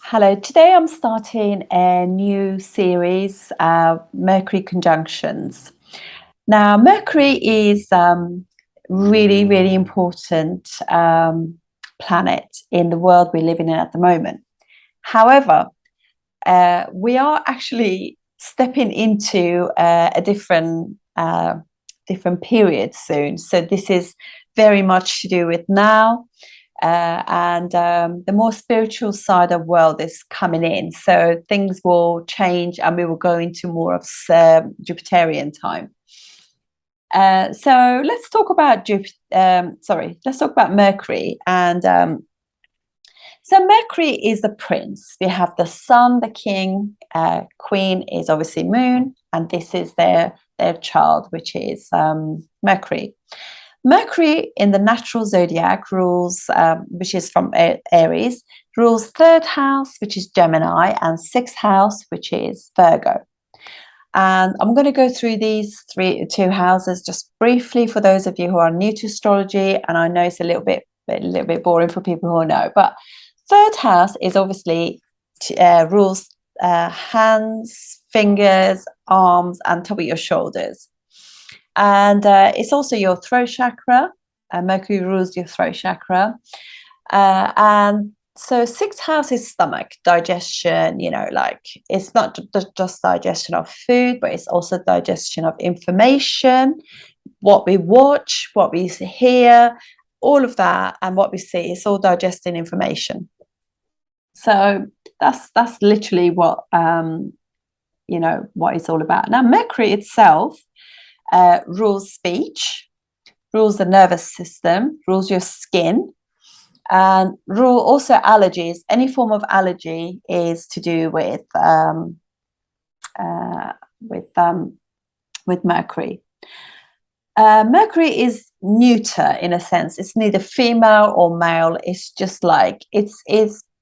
Hello, today I'm starting a new series, Mercury conjunctions. Now, Mercury is really, really important planet in the world we're living in at the moment. However, we are actually stepping into a different period soon. So this is very much to do with now. And the more spiritual side of the world is coming in. So things will change and we will go into more of Jupiterian time. So let's talk about let's talk about Mercury. And so Mercury is the prince. We have the sun, the king, queen is obviously moon, and this is their child, which is Mercury. Mercury in the natural zodiac rules, which is from Aries, rules third house, which is Gemini, and sixth house, which is Virgo. And I'm going to go through these two houses just briefly for those of you who are new to astrology. And I know it's a little bit boring for people who know, but third house is obviously rules hands, fingers, arms, and top of your shoulders. And it's also your throat chakra. Mercury rules your throat chakra. And so sixth house is stomach, digestion, like it's not just digestion of food, but it's also digestion of information, what we watch, what we hear, all of that, and what we see. It's all digesting information. So that's literally what what it's all about. Now, Mercury itself rules speech, rules the nervous system, rules your skin, and rule also allergies. Any form of allergy is to do with Mercury. Mercury is neuter in a sense. It's neither female or male. It's just like it's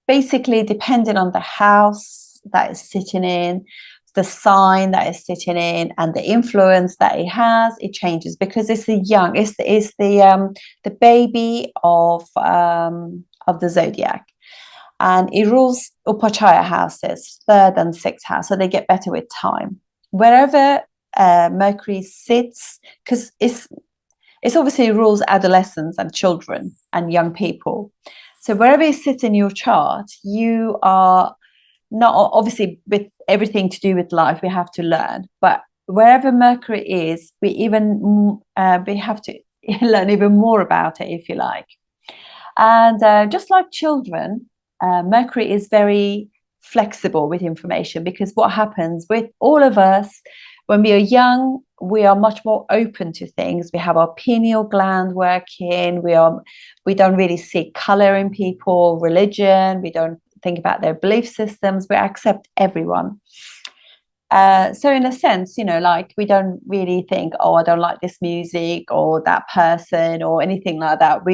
basically dependent on the house that it's sitting in, the sign that it's sitting in, and the influence that it has. It changes because it's the baby of the zodiac, and it rules Upachaya houses, third and sixth house, so they get better with time. Wherever Mercury sits, because it's obviously rules adolescents and children and young people. So wherever it sits in your chart, you are not obviously with everything to do with life we have to learn, but wherever Mercury is, we have to learn even more about it, if you like. And just like children, Mercury is very flexible with information, because what happens with all of us when we are young, we are much more open to things. We have our pineal gland working. We don't really see color in people, religion. We don't think about their belief systems. We accept everyone. So in a sense, like we don't really think, oh, I don't like this music or that person or anything like that.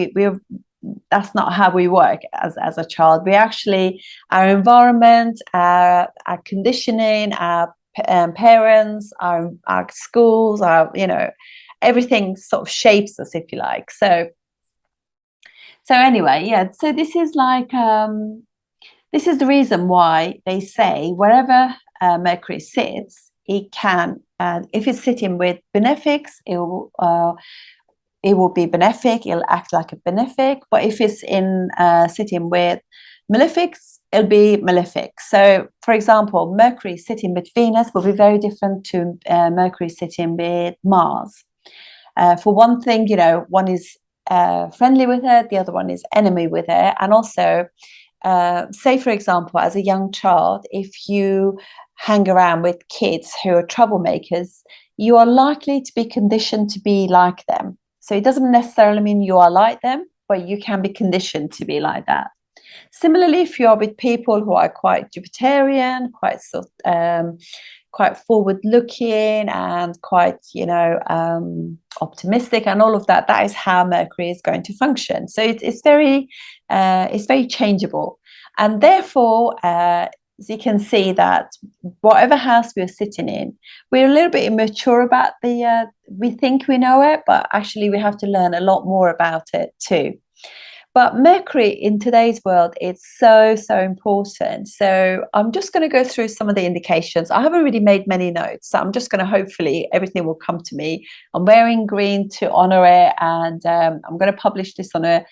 That's not how we work as a child. We actually, our environment, our conditioning, our parents, our schools, everything sort of shapes us, if you like. So anyway, yeah. So this is like this is the reason why they say wherever Mercury sits, it can. If it's sitting with benefics, it will be benefic. It'll act like a benefic. But if it's in sitting with malefics, it'll be malefic. So, for example, Mercury sitting with Venus will be very different to Mercury sitting with Mars. For one thing, one is friendly with her, the other one is enemy with her. And also, say, for example, as a young child, if you hang around with kids who are troublemakers, you are likely to be conditioned to be like them. So it doesn't necessarily mean you are like them, but you can be conditioned to be like that. Similarly, if you are with people who are quite Jupiterian, quite forward-looking and quite, optimistic and all of that, that is how Mercury is going to function. So it's very changeable, and therefore, as you can see that whatever house we're sitting in, we're a little bit immature about we think we know it, but actually we have to learn a lot more about it too. But Mercury in today's world, it's so, so important. So I'm just going to go through some of the indications. I haven't really made many notes, so I'm just going to, hopefully everything will come to me. I'm wearing green to honor it, and I'm going to publish this on a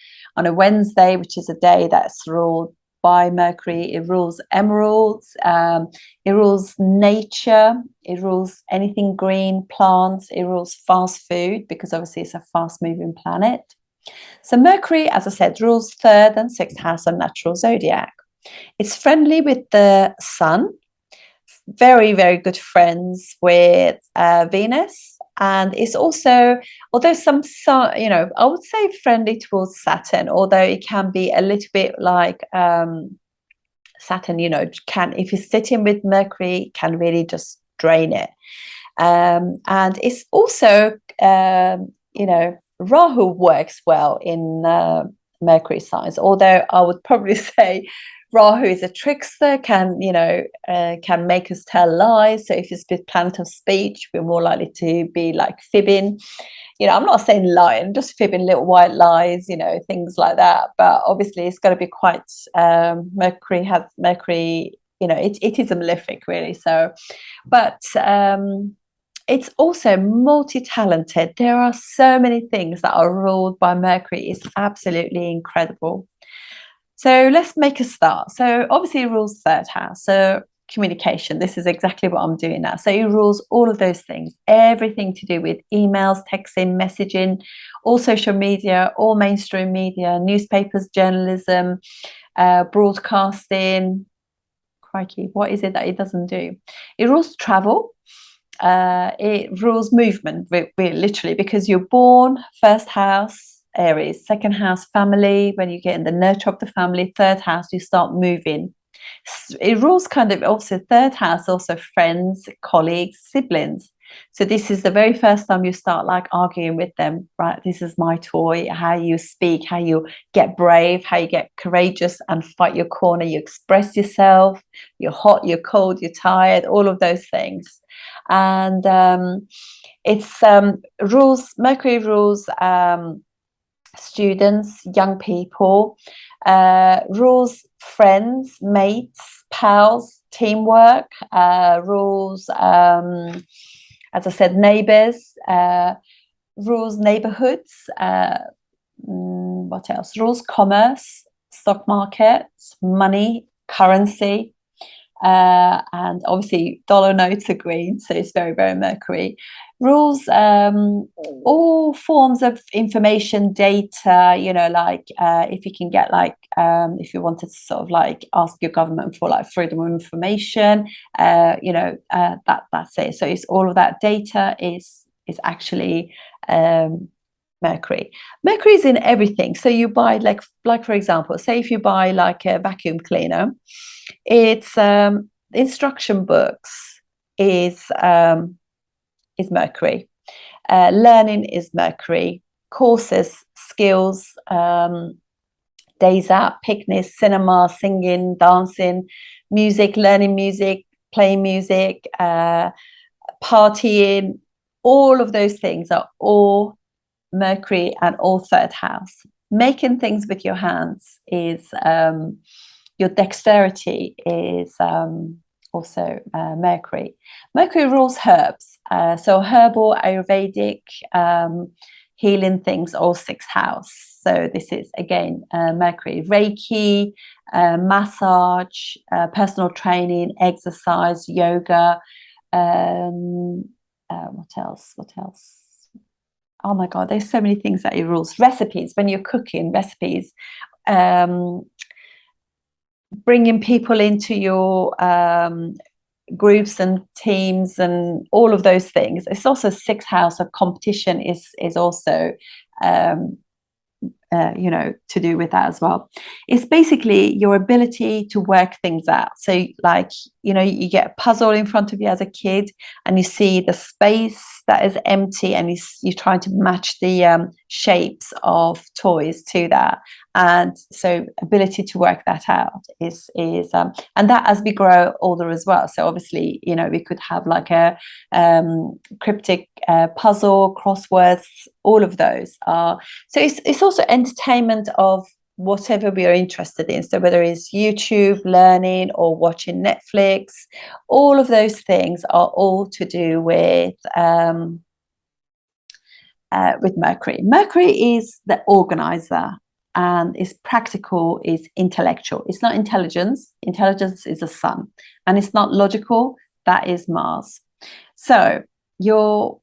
Wednesday, which is a day that's ruled by Mercury. It rules emeralds, it rules nature, it rules anything green, plants, it rules fast food, because obviously it's a fast moving planet. So Mercury, as I said, rules third and sixth house of natural zodiac. It's friendly with the sun, very, very good friends with Venus. And it's also, although some, I would say friendly towards Saturn, although it can be a little bit like Saturn, if you're sitting with Mercury, can really just drain it. And it's also, Rahu works well in Mercury signs, although I would probably say Rahu is a trickster, can make us tell lies. So if it's with planet of speech, we're more likely to be like fibbing. I'm not saying lying, just fibbing little white lies, things like that. But obviously it's got to be quite, Mercury, it is a malefic really. So, but it's also multi-talented. There are so many things that are ruled by Mercury. It's absolutely incredible. So let's make a start. So obviously it rules third house. So communication, this is exactly what I'm doing now. So it rules all of those things, everything to do with emails, texting, messaging, all social media, all mainstream media, newspapers, journalism, broadcasting. Crikey, what is it that it doesn't do? It rules travel. It rules movement, literally, because you're born first house, Aries, second house, family. When you get in the nurture of the family, third house, you start moving. It rules kind of also third house, also friends, colleagues, siblings. So this is the very first time you start like arguing with them, right? This is my toy. How you speak, how you get brave, how you get courageous and fight your corner. You express yourself. You're hot, you're cold, you're tired, all of those things. And it's Mercury rules students, young people, rules friends, mates, pals, teamwork, rules, as I said, neighbors, rules neighborhoods, what else? Rules commerce, stock market, money, currency. And obviously dollar notes are green, so it's very, very Mercury. Rules all forms of information, data, like if you can get like if you wanted to sort of like ask your government for like freedom of information, that's it. So it's all of that data is actually Mercury. Mercury is in everything. So you buy like for example, say if you buy like a vacuum cleaner, it's instruction books is Mercury. Learning is Mercury. Courses, skills, days out, picnics, cinema, singing, dancing, music, learning music, playing music, partying, all of those things are all Mercury and all third house. Making things with your hands is your dexterity is also Mercury. Mercury rules herbs. So herbal, Ayurvedic, healing things, all sixth house. So this is again Mercury. Reiki, massage, personal training, exercise, yoga. What else? Oh my God, there's so many things that it rules. Recipes, when you're cooking, recipes. Bringing people into your groups and teams and all of those things. It's also sixth house of competition is also to do with that as well. It's basically your ability to work things out. So like, you get a puzzle in front of you as a kid and you see the space that is empty and you're trying to match the shapes of toys to that. And so ability to work that out is and that as we grow older as well. So obviously, we could have like a cryptic puzzle, crosswords, all of those are. So it's also entertainment of whatever we are interested in. So whether it's YouTube, learning, or watching Netflix, all of those things are all to do with Mercury. Mercury is the organizer, and is practical, is intellectual. It's not intelligence. Intelligence is the sun, and it's not logical. That is Mars. So your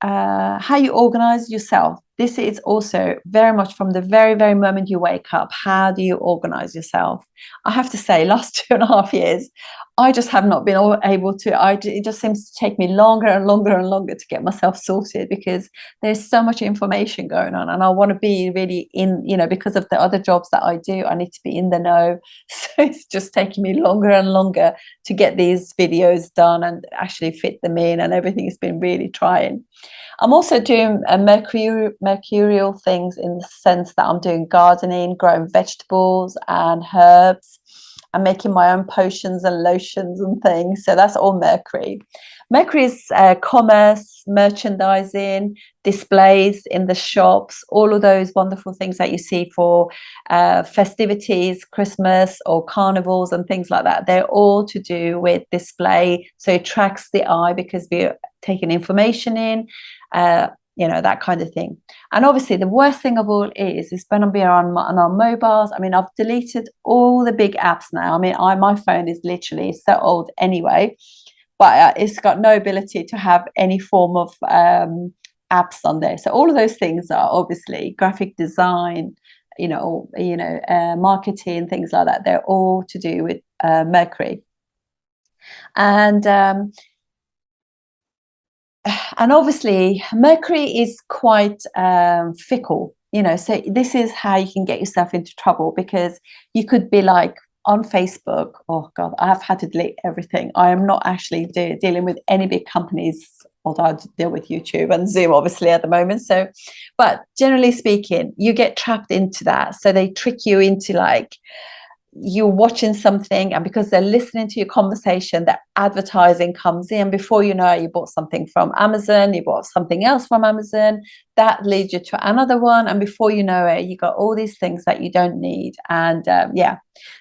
how you organize yourself. This is also very much from the very, very moment you wake up. How do you organize yourself? I have to say, last 2.5 years, I just have not been able to. It just seems to take me longer and longer and longer to get myself sorted, because there's so much information going on, and I want to be really in, because of the other jobs that I do, I need to be in the know. So it's just taking me longer and longer to get these videos done and actually fit them in, and everything has been really trying. I'm also doing mercurial things, in the sense that I'm doing gardening, growing vegetables and herbs, and making my own potions and lotions and things. So that's all Mercury. Mercury is commerce, merchandising, displays in the shops, all of those wonderful things that you see for festivities, Christmas or carnivals and things like that. They're all to do with display. So it attracts the eye because we're taking information in, that kind of thing. And obviously the worst thing of all is when we are on our mobiles. I mean, I've deleted all the big apps now. I mean, my phone is literally so old anyway, but it's got no ability to have any form of apps on there. So all of those things are obviously graphic design, marketing, things like that. They're all to do with Mercury. And obviously Mercury is quite fickle, so this is how you can get yourself into trouble, because you could be like on Facebook. Oh God, I've had to delete everything. I am not actually dealing with any big companies, although I deal with YouTube and Zoom obviously at the moment. So, but generally speaking, you get trapped into that. So they trick you into like, you're watching something, and because they're listening to your conversation, that advertising comes in. Before you know it, you bought something from Amazon, you bought something else from Amazon, that leads you to another one, and before you know it, you got all these things that you don't need. And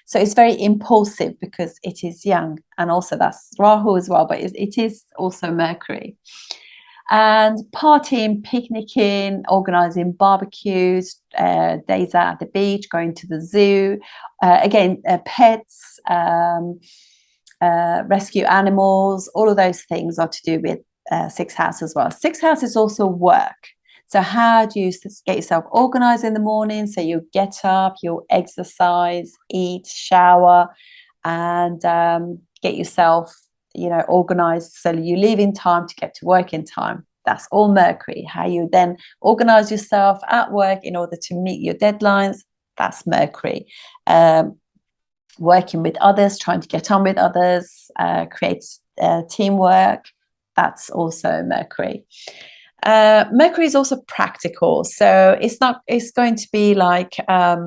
so it's very impulsive because it is young, and also that's Rahu as well, but it is also Mercury. And partying, picnicking, organizing barbecues, days out at the beach, going to the zoo, pets, rescue animals, all of those things are to do with sixth house as well. Sixth house is also work. So how do you get yourself organized in the morning? So you get up, you exercise, eat, shower, and get yourself organized, so you leave in time to get to work in time. That's all Mercury. How you then organize yourself at work in order to meet your deadlines, that's Mercury. Working with others, trying to get on with others, create teamwork, that's also Mercury. Mercury is also practical, so it's going to be like a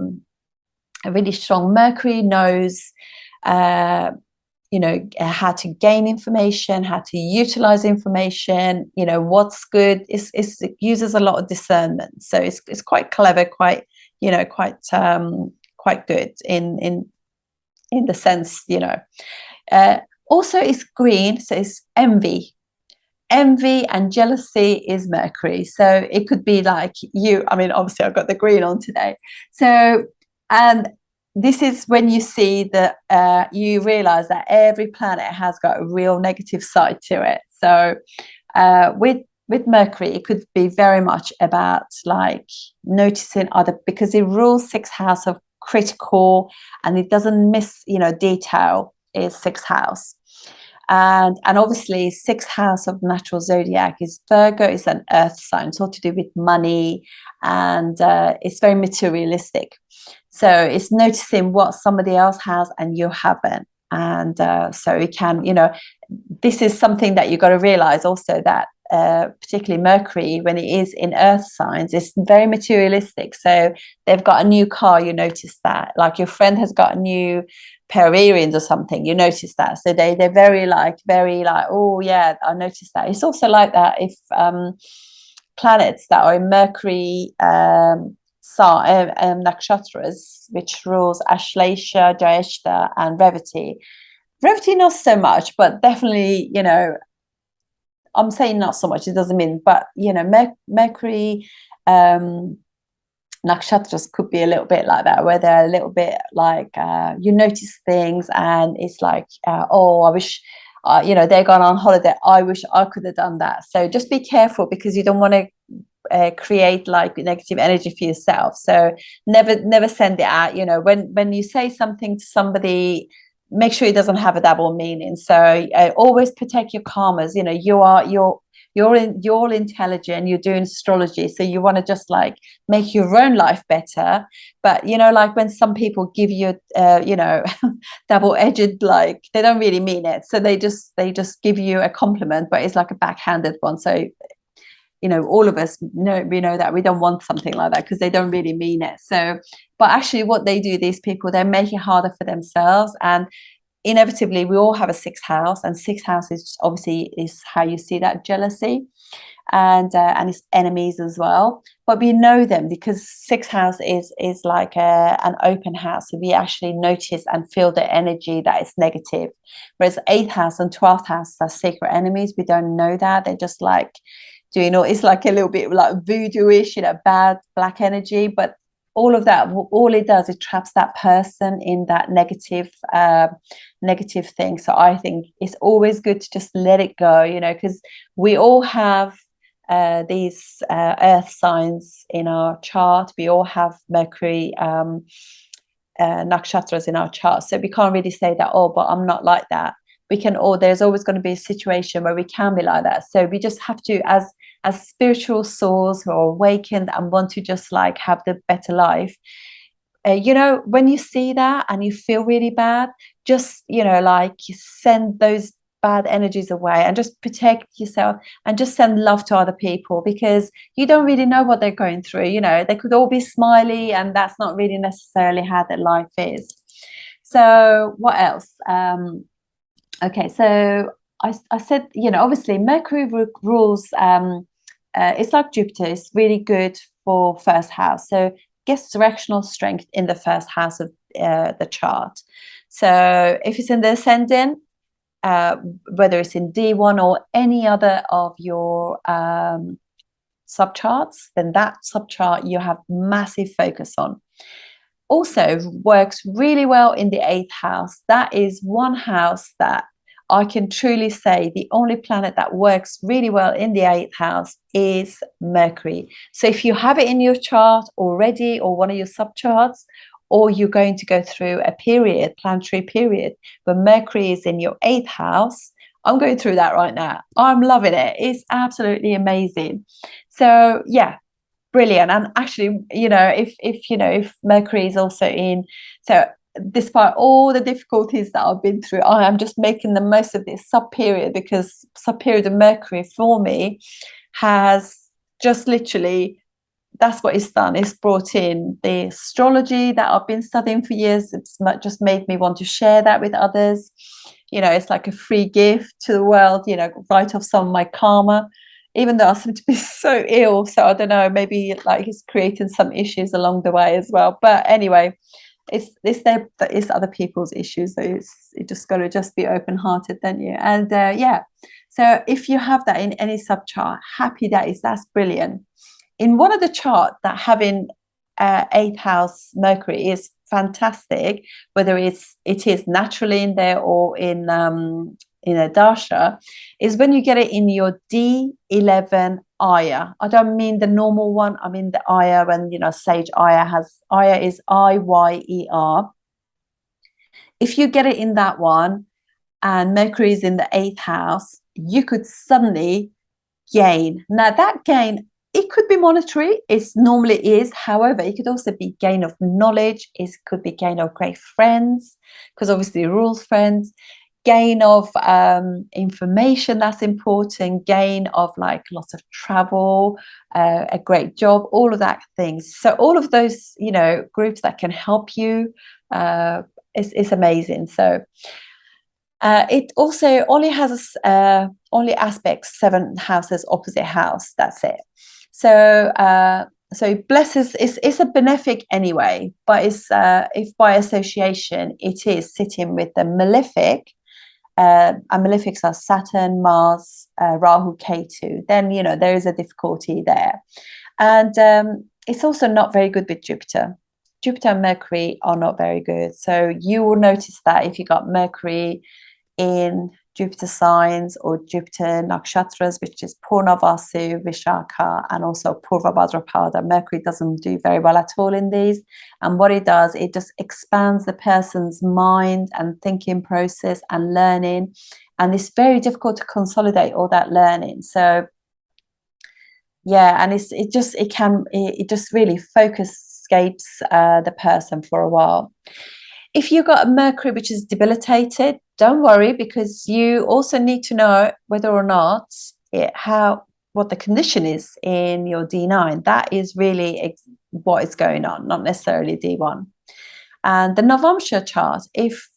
really strong. Mercury knows how to gain information, how to utilize information, what's good. It uses a lot of discernment, so it's quite clever, quite good in the sense, also it's green, so it's envy and jealousy is Mercury. So it could be like you. I mean, obviously I've got the green on today, so, and this is when you see that you realize that every planet has got a real negative side to it. So with Mercury, it could be very much about like noticing other, because it rules sixth house of critical, and it doesn't miss detail, is sixth house. And obviously sixth house of natural zodiac is Virgo. Is an earth sign. It's all to do with money, and it's very materialistic. So it's noticing what somebody else has and you haven't. And so it can, this is something that you've got to realize also, that particularly Mercury, when it is in earth signs, it's very materialistic. So they've got a new car, you notice that. Like your friend has got a new pair of earrings or something, you notice that. So they're very like, oh yeah, I noticed that. It's also like that if planets that are in Mercury nakshatras, which rules Ashlesha, Jyeshta, and Revati. Revati not so much, but definitely, I'm saying not so much, it doesn't mean, but Mercury nakshatras could be a little bit like that, where they're a little bit like you notice things and it's like, oh, I wish they're gone on holiday, I wish I could have done that. So just be careful, because you don't want to create like negative energy for yourself. So never send it out. When you say something to somebody, make sure it doesn't have a double meaning. So always protect your karmas. You're intelligent, you're doing astrology, so you want to just like make your own life better. But like when some people give you double-edged, like they don't really mean it, so they just give you a compliment, but it's like a backhanded one. So all of us know, we know that we don't want something like that, because they don't really mean it. So, but actually what they do, these people, they make it harder for themselves. And inevitably we all have a sixth house, and sixth house is obviously is how you see that jealousy, and it's enemies as well. But we know them because sixth house is like an open house, so we actually notice and feel the energy that is negative, whereas eighth house and 12th house are secret enemies. We don't know that, they're just like doing it's like a little bit like voodoo-ish, bad black energy. But all of that, all it does, it traps that person in that negative thing. So I think it's always good to just let it go, because we all have these earth signs in our chart. We all have Mercury nakshatras in our chart, so we can't really say that, oh, but I'm not like that. There's always going to be a situation where we can be like that. So we just have to, as spiritual souls who are awakened and want to just like have the better life, when you see that and you feel really bad, just like you send those bad energies away and just protect yourself, and just send love to other people, because you don't really know what they're going through. They could all be smiley, and that's not really necessarily how their life is. So what else? Okay, so I said, obviously Mercury rules, it's like Jupiter, it's really good for first house. So gets directional strength in the first house of the chart. So if it's in the ascendant, whether it's in D1 or any other of your subcharts, then that subchart you have massive focus on. Also works really well in the eighth house. That is one house that I can truly say the only planet that works really well in the eighth house is Mercury. So if you have it in your chart already, or one of your subcharts, or you're going to go through a planetary period, but Mercury is in your eighth house. I'm going through that right now. I'm loving it. It's absolutely amazing. So yeah, brilliant. And actually, if Mercury is also in, so despite all the difficulties that I've been through, I am just making the most of this sub period, because sub period of Mercury for me has just literally, that's what it's done. It's brought in the astrology that I've been studying for years. It's just made me want to share that with others. It's like a free gift to the world, write off some of my karma, even though I seem to be so ill. So I don't know, maybe like he's creating some issues along the way as well. But anyway, it's other people's issues. So you just got to just be open-hearted, don't you? And yeah, so if you have that in any subchart, happy days, that's brilliant. In one of the chart that having eighth house Mercury is fantastic, whether it is naturally in there or in a dasha, is when you get it in your D11 Aya. I don't mean the normal one, I mean the Aya, when Sage Aya is Iyer. If you get it in that one and Mercury is in the eighth house, you could suddenly gain. Now that gain, it could be monetary, it normally is. However, it could also be gain of knowledge, it could be gain of great friends, because obviously rules friends, gain of information that's important, gain of like lots of travel, a great job, all of that things. So all of those groups that can help you is amazing. So it also only has only aspects 7 houses opposite house, that's it. So so blesses it's a benefic anyway, but it's if by association it is sitting with the malefic, and malefics are Saturn, Mars, Rahu, Ketu, then there is a difficulty there. And it's also not very good with Jupiter. Jupiter and Mercury are not very good. So you will notice that if you got Mercury in Jupiter signs or Jupiter nakshatras, which is Purnavasu, Vishaka, and also Purva Bhadrapada, Mercury doesn't do very well at all in these. And what it does, it just expands the person's mind and thinking process and learning. And it's very difficult to consolidate all that learning. So yeah, and it just really focuscapes the person for a while. If you've got a Mercury which is debilitated, don't worry, because you also need to know whether or not what the condition is in your D9. That is really what is going on, not necessarily D1. And the Navamsha chart, if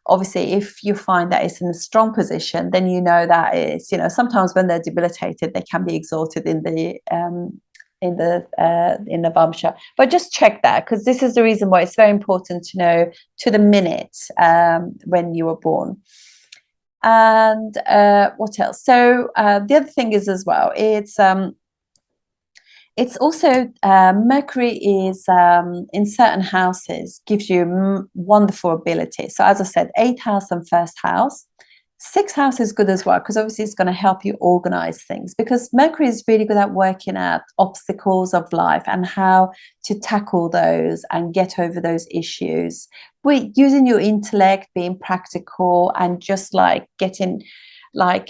if you find that it's in a strong position, then that is, sometimes when they're debilitated, they can be exalted in the Navamsha. But just check that, because this is the reason why it's very important to know to the minute when you were born. And what else? So the other thing is as well, it's also Mercury is in certain houses gives you wonderful ability. So as I said, 8th house and 1st house. 6th house is good as well, because obviously it's going to help you organize things, because Mercury is really good at working at obstacles of life and how to tackle those and get over those issues with using your intellect, being practical, and just like getting the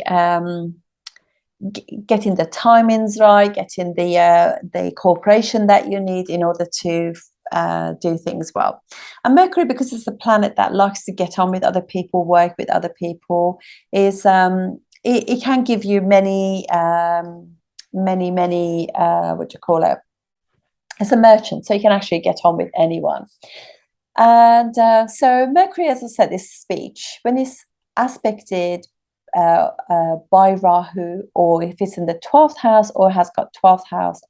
timings right, getting the cooperation that you need in order to do things well. And Mercury, because it's a planet that likes to get on with other people, work with other people, is it can give you many what do you call it? It's a merchant, so you can actually get on with anyone. And so Mercury, as I said, is speech. When it's aspected by Rahu, or if it's in the 12th house or has got 12th house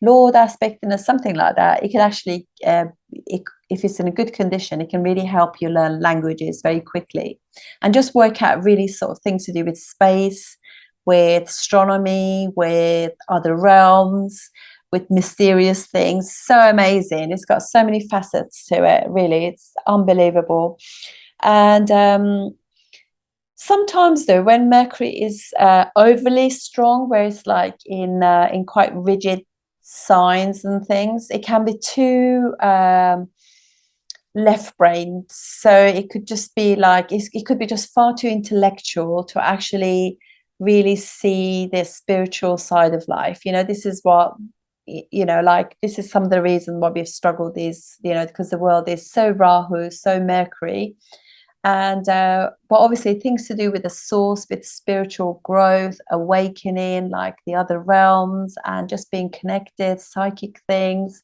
Lord aspect or something like that, it can actually, if it's in a good condition, it can really help you learn languages very quickly and just work out really sort of things to do with space, with astronomy, with other realms, with mysterious things. So amazing. It's got so many facets to it, really. It's unbelievable. And sometimes though, when Mercury is overly strong, where it's like in quite rigid signs and things, it can be too left-brained. So it could just be like, it could be just far too intellectual to actually really see the spiritual side of life. This is what, this is some of the reason why we've struggled because the world is so Rahu, so Mercury. And but obviously things to do with the source, with spiritual growth, awakening, like the other realms, and just being connected, psychic things.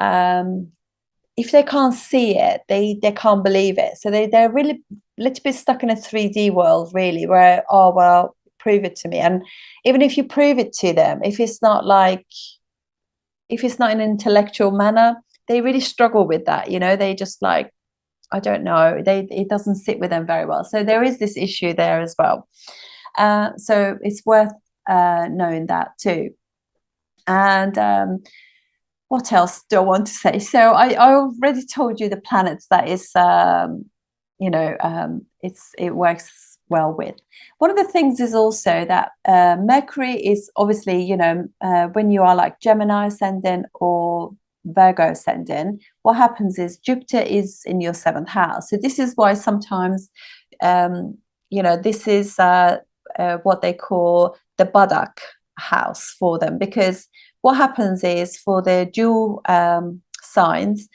If they can't see it, they can't believe it. So they're really a little bit stuck in a 3D world, really, where, oh, well, prove it to me. And even if you prove it to them, if it's not in an intellectual manner, they really struggle with that. They just like, I don't know, it doesn't sit with them very well. So there is this issue there as well. So it's worth knowing that too. And what else do I want to say? So I already told you the planets that is, it works well with. One of the things is also that Mercury is obviously, when you are like Gemini Ascendant or Virgo Ascendant, what happens is Jupiter is in your 7th house. So this is why sometimes, this is what they call the Badak house for them, because what happens is for the dual signs,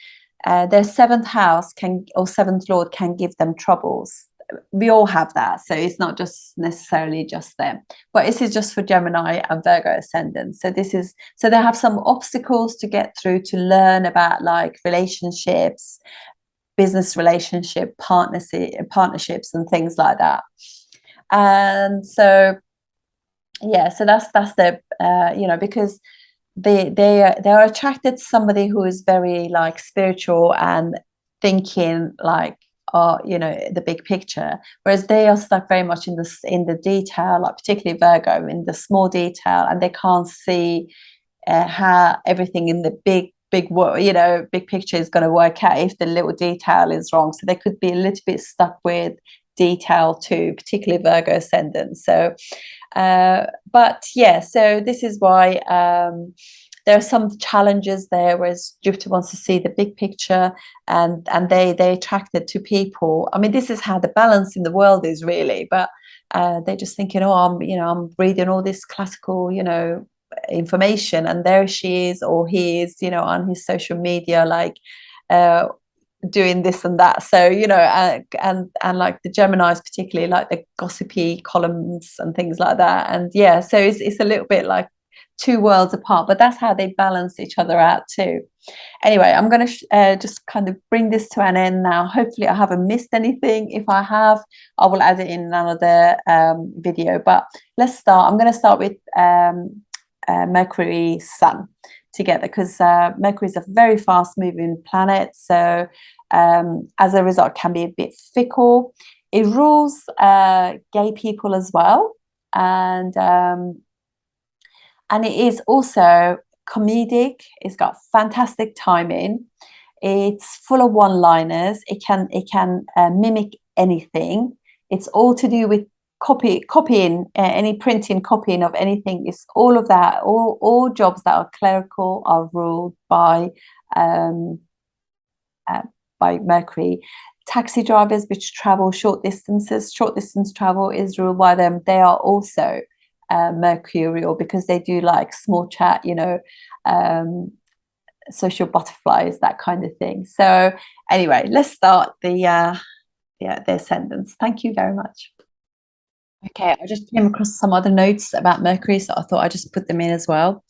their 7th house or 7th lord can give them troubles. We all have that, so it's not just necessarily just them, but this is just for Gemini and Virgo Ascendant. So they have some obstacles to get through to learn about, like relationships, business relationship, partnerships and things like that. And so Yeah, so that's the because they are attracted to somebody who is very like spiritual and thinking like the big picture, whereas they are stuck very much in the detail, like particularly Virgo, in the small detail, and they can't see how everything in the big picture is going to work out if the little detail is wrong. So they could be a little bit stuck with detail too, particularly Virgo ascendant. So but yeah, so this is why there are some challenges there, whereas Jupiter wants to see the big picture, and they attracted to people. I mean, this is how the balance in the world is really, but they're just thinking, oh, I'm reading all this classical, information, and there she is, or he is, on his social media, like uh, doing this and that. So and like the Geminis particularly like the gossipy columns and things like that. And yeah, so it's a little bit like two worlds apart, but that's how they balance each other out too. Anyway, I'm going to just kind of bring this to an end now. Hopefully I haven't missed anything. If I have, I will add it in another video, but let's start. I'm going to start with Mercury Sun together, because Mercury is a very fast moving planet, so as a result can be a bit fickle. It rules gay people as well, and it is also comedic. It's got fantastic timing. It's full of one-liners. It can mimic anything. It's all to do with copying, any printing, copying of anything. Is all of that. All jobs that are clerical are ruled um, by Mercury. Taxi drivers which travel short distances, short distance travel is ruled by them. They are also mercurial, because they do like small chat, social butterflies, that kind of thing. So anyway, let's start the ascendants. Thank you very much. Okay, I just came across some other notes about Mercury, so I thought I'd just put them in as well.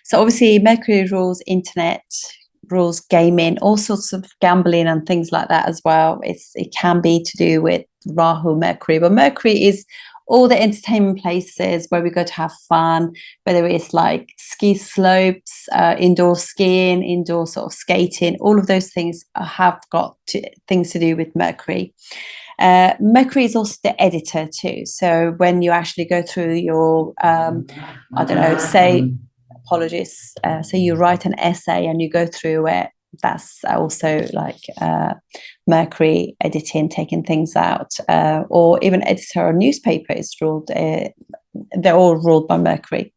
So obviously Mercury rules internet, rules gaming, all sorts of gambling and things like that as well. It can be to do with Rahu, Mercury, but Mercury is all the entertainment places where we go to have fun, whether it's like ski slopes, indoor skiing, indoor sort of skating, all of those things have got things to do with Mercury. Mercury is also the editor too. So when you actually go through your, I don't know, say, apologies, so you write an essay and you go through it, that's also like Mercury editing, taking things out, or even editor or newspaper is ruled. They're all ruled by Mercury.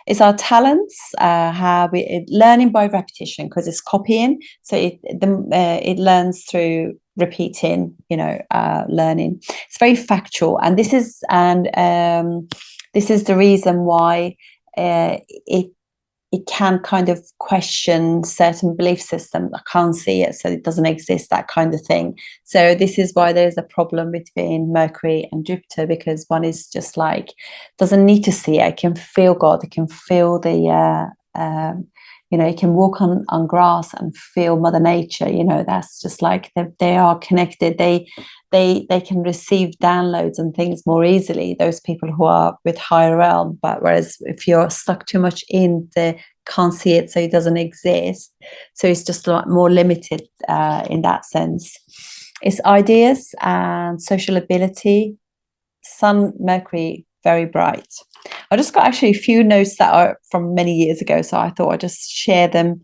It's our talents, how we learning by repetition, because it's copying. So it learns through repeating, learning. It's very factual, and this is the reason why it can kind of question certain belief systems. I can't see it, so it doesn't exist, that kind of thing. So this is why there's a problem between Mercury and Jupiter, because one is just like, doesn't need to see it. It can feel God. It can feel the, it can walk on grass and feel Mother Nature. That's just like they are connected. They can receive downloads and things more easily, those people who are with higher realm. But whereas if you're stuck too much in the can't see it, so it doesn't exist, so it's just a lot more limited in that sense. It's ideas and social ability. Sun, Mercury, very bright. I just got actually a few notes that are from many years ago, so I thought I'd just share them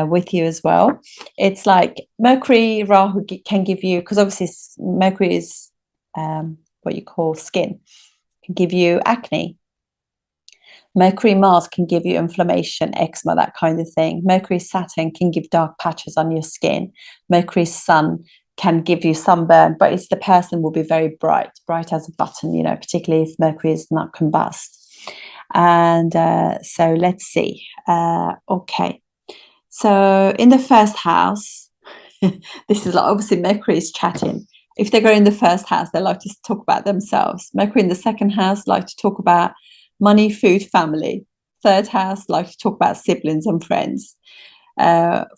with you as well. It's like Mercury, Rahu can give you, because obviously Mercury is what you call skin, can give you acne. Mercury, Mars can give you inflammation, eczema, that kind of thing. Mercury, Saturn can give dark patches on your skin. Mercury, Sun can give you sunburn, but it's the person will be very bright as a button, particularly if Mercury is not combust. And so let's see. Okay. So in the first house, this is like, obviously Mercury is chatting. If they go in the first house, they like to talk about themselves. Mercury in the second house like to talk about money, food, family. Third house like to talk about siblings and friends.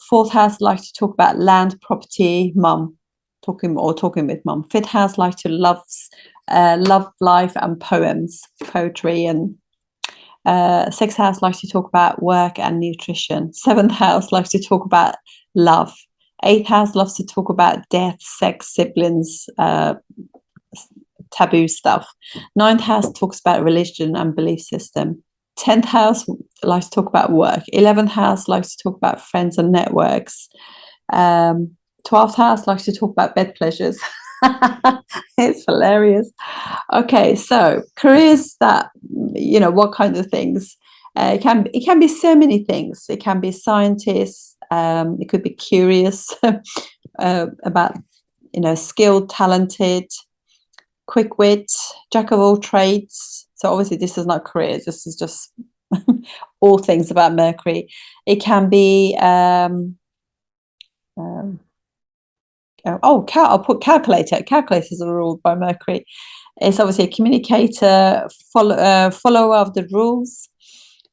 Fourth house like to talk about land, property, mum, talking with mum. Fifth house like to love life and poems, poetry, and Sixth house likes to talk about work and nutrition. Seventh house likes to talk about love. Eighth house loves to talk about death, sex, siblings, taboo stuff. Ninth house talks about religion and belief system. 10th house likes to talk about work. 11th house likes to talk about friends and networks. 12th house likes to talk about bed pleasures. It's hilarious. Okay, so careers that, you know, what kind of things? It can be so many things. It can be scientists. It could be curious about, you know, skilled, talented, quick wit, jack of all trades. So obviously this is not careers. This is just all things about Mercury. It can be I'll put calculator. Calculators are ruled by Mercury. It's obviously a communicator, follower of the rules.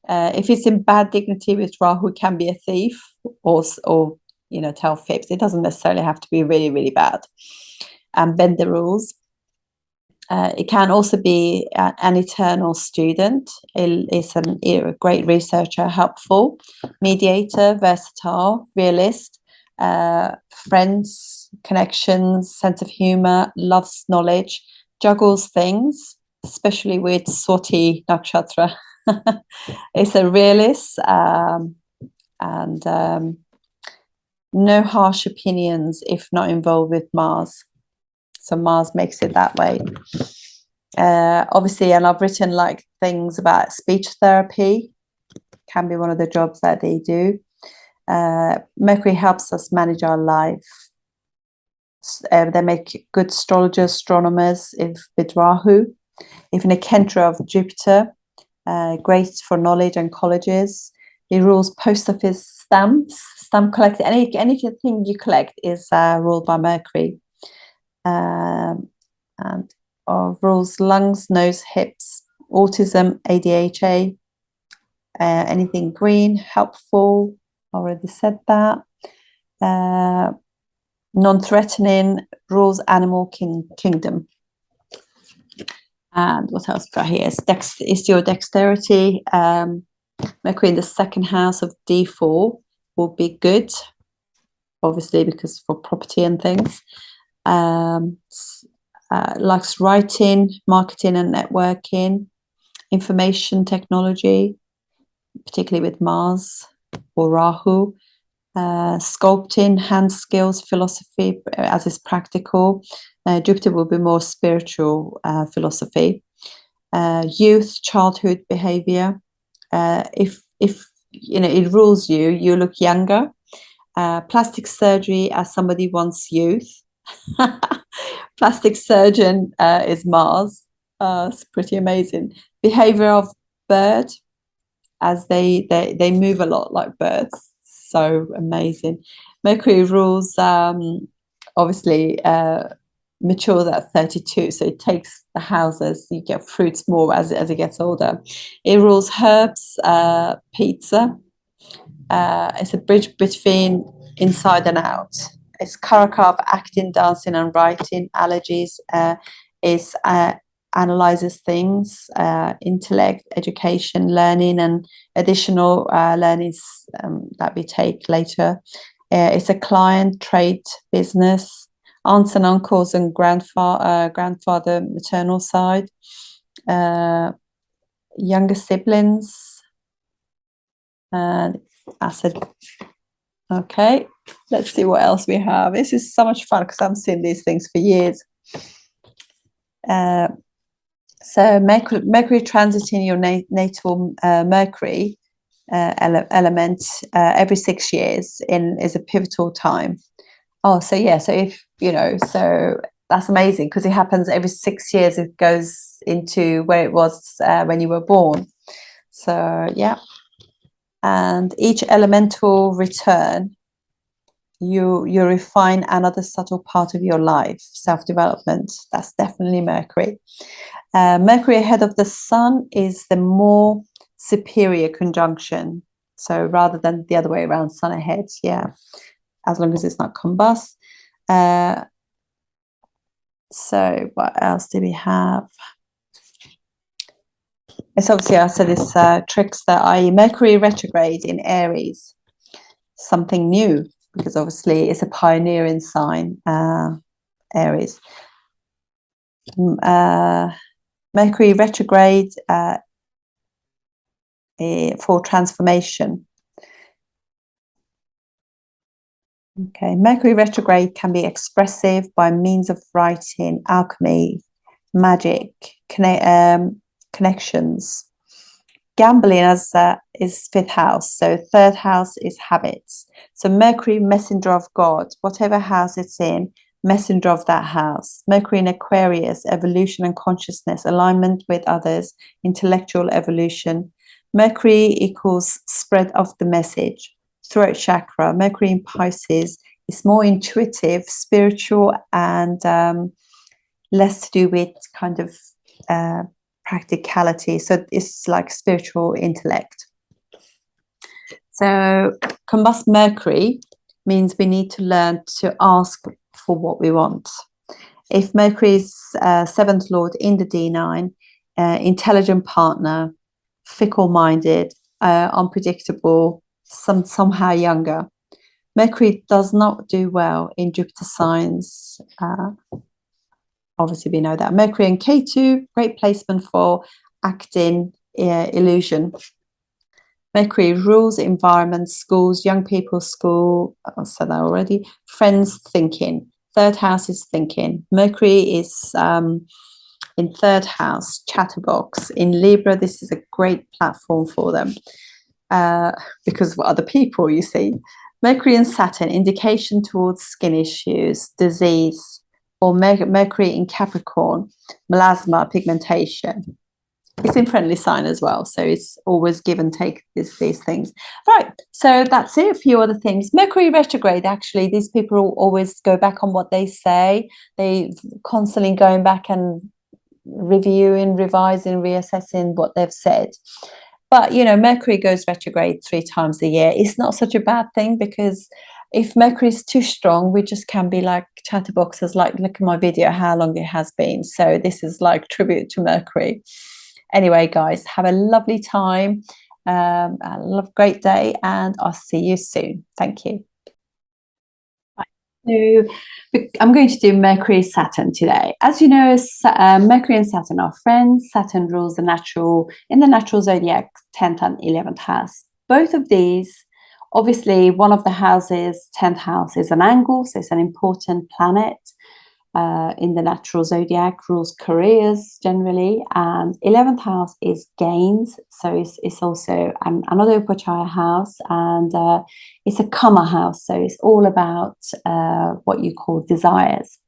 If it's in bad dignity with Rahu, it can be a thief or you know, tell fibs. It doesn't necessarily have to be really, really bad and bend the rules. It can also be an eternal student. It's a great researcher, helpful, mediator, versatile, realist, friends, connections, sense of humor, loves knowledge, juggles things, especially with Swati Nakshatra. It's a realist and no harsh opinions if not involved with Mars. So Mars makes it that way. Obviously, and I've written like things about speech therapy, can be one of the jobs that they do. Mercury helps us manage our life. They make good astrologers, astronomers with Rahu. Even a Kendra of Jupiter, great for knowledge and colleges. He rules post office stamps, stamp collecting. Anything you collect is ruled by Mercury. And rules lungs, nose, hips, autism, ADHD, anything green, helpful. Already said that. Non-threatening, rules animal kingdom. And what else got here? It's your dexterity. Mercury in the second house of D4 will be good, obviously, because for property and things. Likes writing, marketing and networking, information technology, particularly with Mars or Rahu, sculpting, hand skills, philosophy as is practical. Jupiter will be more spiritual philosophy. Youth, childhood behavior. If you know it rules you, you look younger. Plastic surgery as somebody wants youth. Plastic surgeon is Mars. It's pretty amazing. Behavior of bird, as they move a lot like birds. So amazing. Mercury rules obviously matures at 32, so it takes the houses. You get fruits more as it gets older. It rules herbs, pizza. It's a bridge between inside and out. It's Karaka of acting, dancing, and writing. Allergies is analyzes things, intellect, education, learning, and additional learnings that we take later. It's a client, trade, business, aunts and uncles, and grandfather, maternal side, younger siblings, and acid. Okay, let's see what else we have. This is so much fun because I've seen these things for years. So Mercury transiting your natal Mercury element every 6 years is a pivotal time. Oh, so yeah, so if you know, so that's amazing because it happens every 6 years. It goes into where it was when you were born. So yeah. And each elemental return, you refine another subtle part of your life, self-development. That's definitely Mercury. Mercury ahead of the Sun is the more superior conjunction. So rather than the other way around, Sun ahead, yeah, as long as it's not combust. So what else do we have? It's obviously, I said, it's trickster, i.e. Mercury retrograde in Aries, something new, because obviously it's a pioneering sign, Aries. Mercury retrograde for transformation. Okay, Mercury retrograde can be expressive by means of writing, alchemy, magic, connections. Gambling as is fifth house, so third house is habits. So Mercury, messenger of God, whatever house it's in, messenger of that house. Mercury in Aquarius, evolution and consciousness, alignment with others, intellectual evolution. Mercury equals spread of the message, throat chakra. Mercury in Pisces is more intuitive, spiritual, and less to do with kind of practicality. So it's like spiritual intellect. So combust Mercury means we need to learn to ask for what we want. If Mercury's seventh lord in the D9, intelligent partner, fickle-minded, unpredictable, somehow younger. Mercury does not do well in Jupiter signs. Obviously, we know that. Mercury and K2, great placement for acting illusion. Mercury rules environment, schools, young people's school. I said that already. Friends, thinking. Third house is thinking. Mercury is in third house, chatterbox. In Libra, this is a great platform for them because of other people, you see. Mercury and Saturn, indication towards skin issues, disease, or Mercury in Capricorn, melasma, pigmentation. It's in friendly sign as well, so it's always give and take these things. Right, so that's it. A few other things. Mercury retrograde, actually, these people always go back on what they say. They constantly going back and reviewing, revising, reassessing what they've said. But, you know, Mercury goes retrograde 3 times a year. It's not such a bad thing, because if Mercury is too strong, we just can be like chatterboxes, like, look at my video, how long it has been. So this is like tribute to Mercury. Anyway, guys, have a lovely time, a great day, and I'll see you soon. Thank you. So I'm going to do Mercury Saturn today. As you know, Mercury and Saturn are friends. Saturn rules in the natural zodiac 10th and 11th house. Both of these, obviously, one of the houses, 10th house, is an angle, so it's an important planet in the natural zodiac, rules careers generally, and 11th house is gains, so it's also another Upachaya house, and it's a Kama house, so it's all about what you call desires.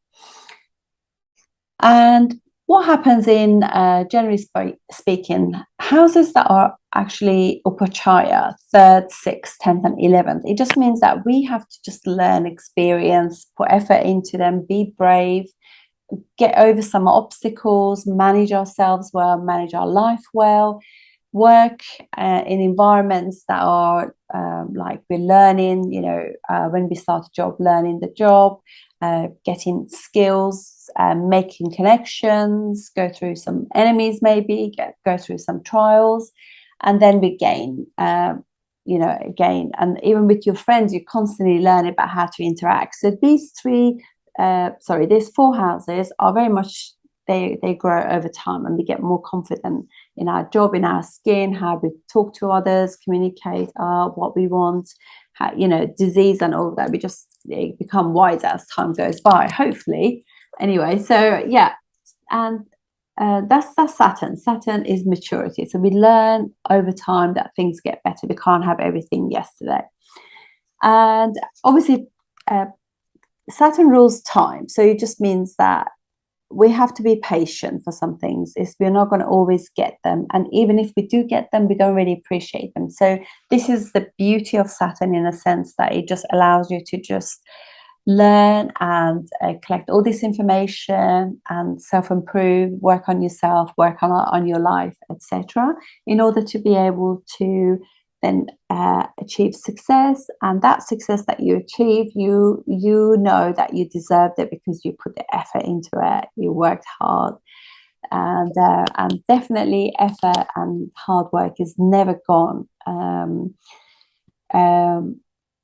And what happens in, generally speaking, houses that are actually Upachaya, 3rd, 6th, 10th, and 11th, it just means that we have to just learn, experience, put effort into them, be brave, get over some obstacles, manage ourselves well, manage our life well, work in environments that are like we're learning, you know, when we start a job, learning the job, getting skills, making connections, go through some enemies, maybe go through some trials, and then we gain, you know, again. And even with your friends, you constantly learn about how to interact. So these these 4 houses are very much, they grow over time, and we get more confident in our job, in our skin, how we talk to others, communicate what we want, how, you know, disease and all of that. We just become wiser as time goes by, hopefully. Anyway, so yeah, and that's Saturn. Saturn is maturity. So we learn over time that things get better. We can't have everything yesterday. And obviously, Saturn rules time. So it just means that we have to be patient for some things. We're not going to always get them. And even if we do get them, we don't really appreciate them. So this is the beauty of Saturn, in a sense that it just allows you to just learn and collect all this information and self-improve, work on yourself, work on your life, etc., in order to be able to then achieve success. And that success that you achieve, you know that you deserved it because you put the effort into it, you worked hard. and definitely effort and hard work is never gone.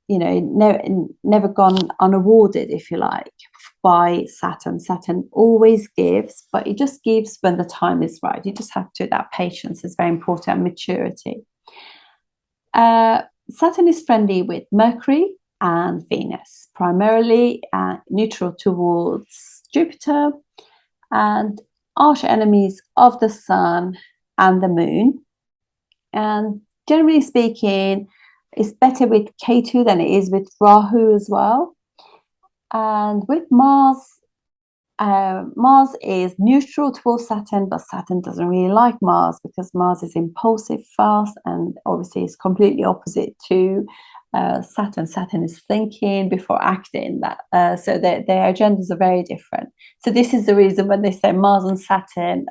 You know, never gone unawarded, if you like, by Saturn. Saturn always gives, but it just gives when the time is right. You just have to, that patience is very important, and maturity. Saturn is friendly with Mercury and Venus, primarily neutral towards Jupiter, and arch enemies of the Sun and the Moon. And generally speaking, it's better with Ketu than it is with Rahu as well. And with Mars, Mars is neutral towards Saturn, but Saturn doesn't really like Mars because Mars is impulsive, fast, and obviously it's completely opposite to Saturn. Saturn is thinking before acting. So their agendas are very different. So this is the reason when they say Mars and Saturn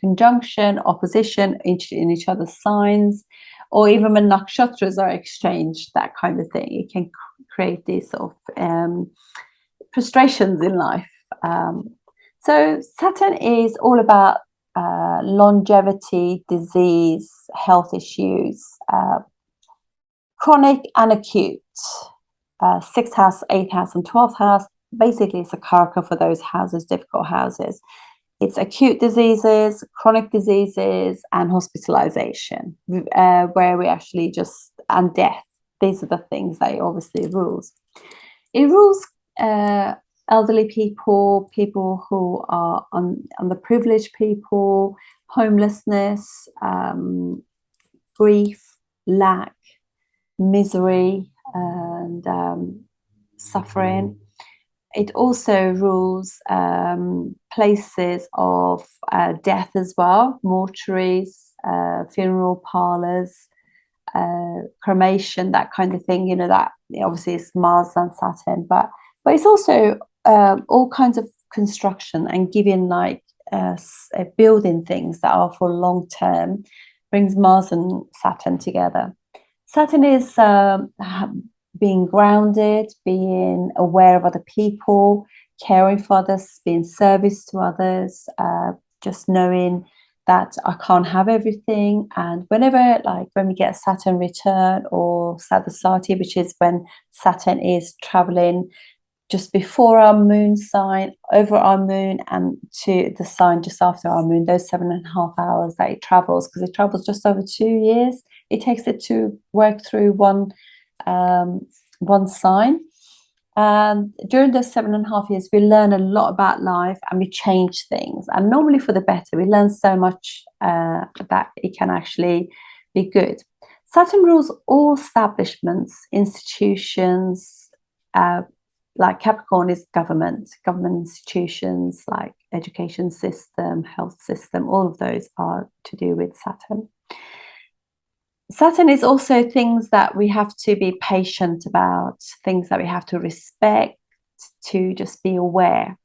conjunction, opposition in each other's signs, or even when nakshatras are exchanged, that kind of thing, it can create these sort of frustrations in life. So Saturn is all about longevity, disease, health issues, chronic and acute. 6th house, 8th house, and 12th house. Basically, it's a karaka for those houses, difficult houses. It's acute diseases, chronic diseases, and hospitalization, where we actually just, and death. These are the things that it obviously rules. It rules elderly people, people who are underprivileged people, homelessness, grief, lack, misery, and suffering. It also rules places of death as well, mortuaries, funeral parlors, cremation, that kind of thing. You know, that obviously is Mars and Saturn, but it's also all kinds of construction and giving, like building things that are for long term, brings Mars and Saturn together. Saturn is being grounded, being aware of other people, caring for others, being service to others, just knowing that I can't have everything. And whenever, like when we get Saturn return or Sadhasati, which is when Saturn is traveling just before our moon sign, over our moon, and to the sign just after our moon, those 7.5 hours that it travels, because it travels just over 2 years. It takes it to work through one sign. And during those 7.5 years, we learn a lot about life and we change things. And normally for the better, we learn so much that it can actually be good. Saturn rules all establishments, institutions, like Capricorn is government institutions like education system, health system, all of those are to do with Saturn. Saturn is also things that we have to be patient about, things that we have to respect, to just be aware.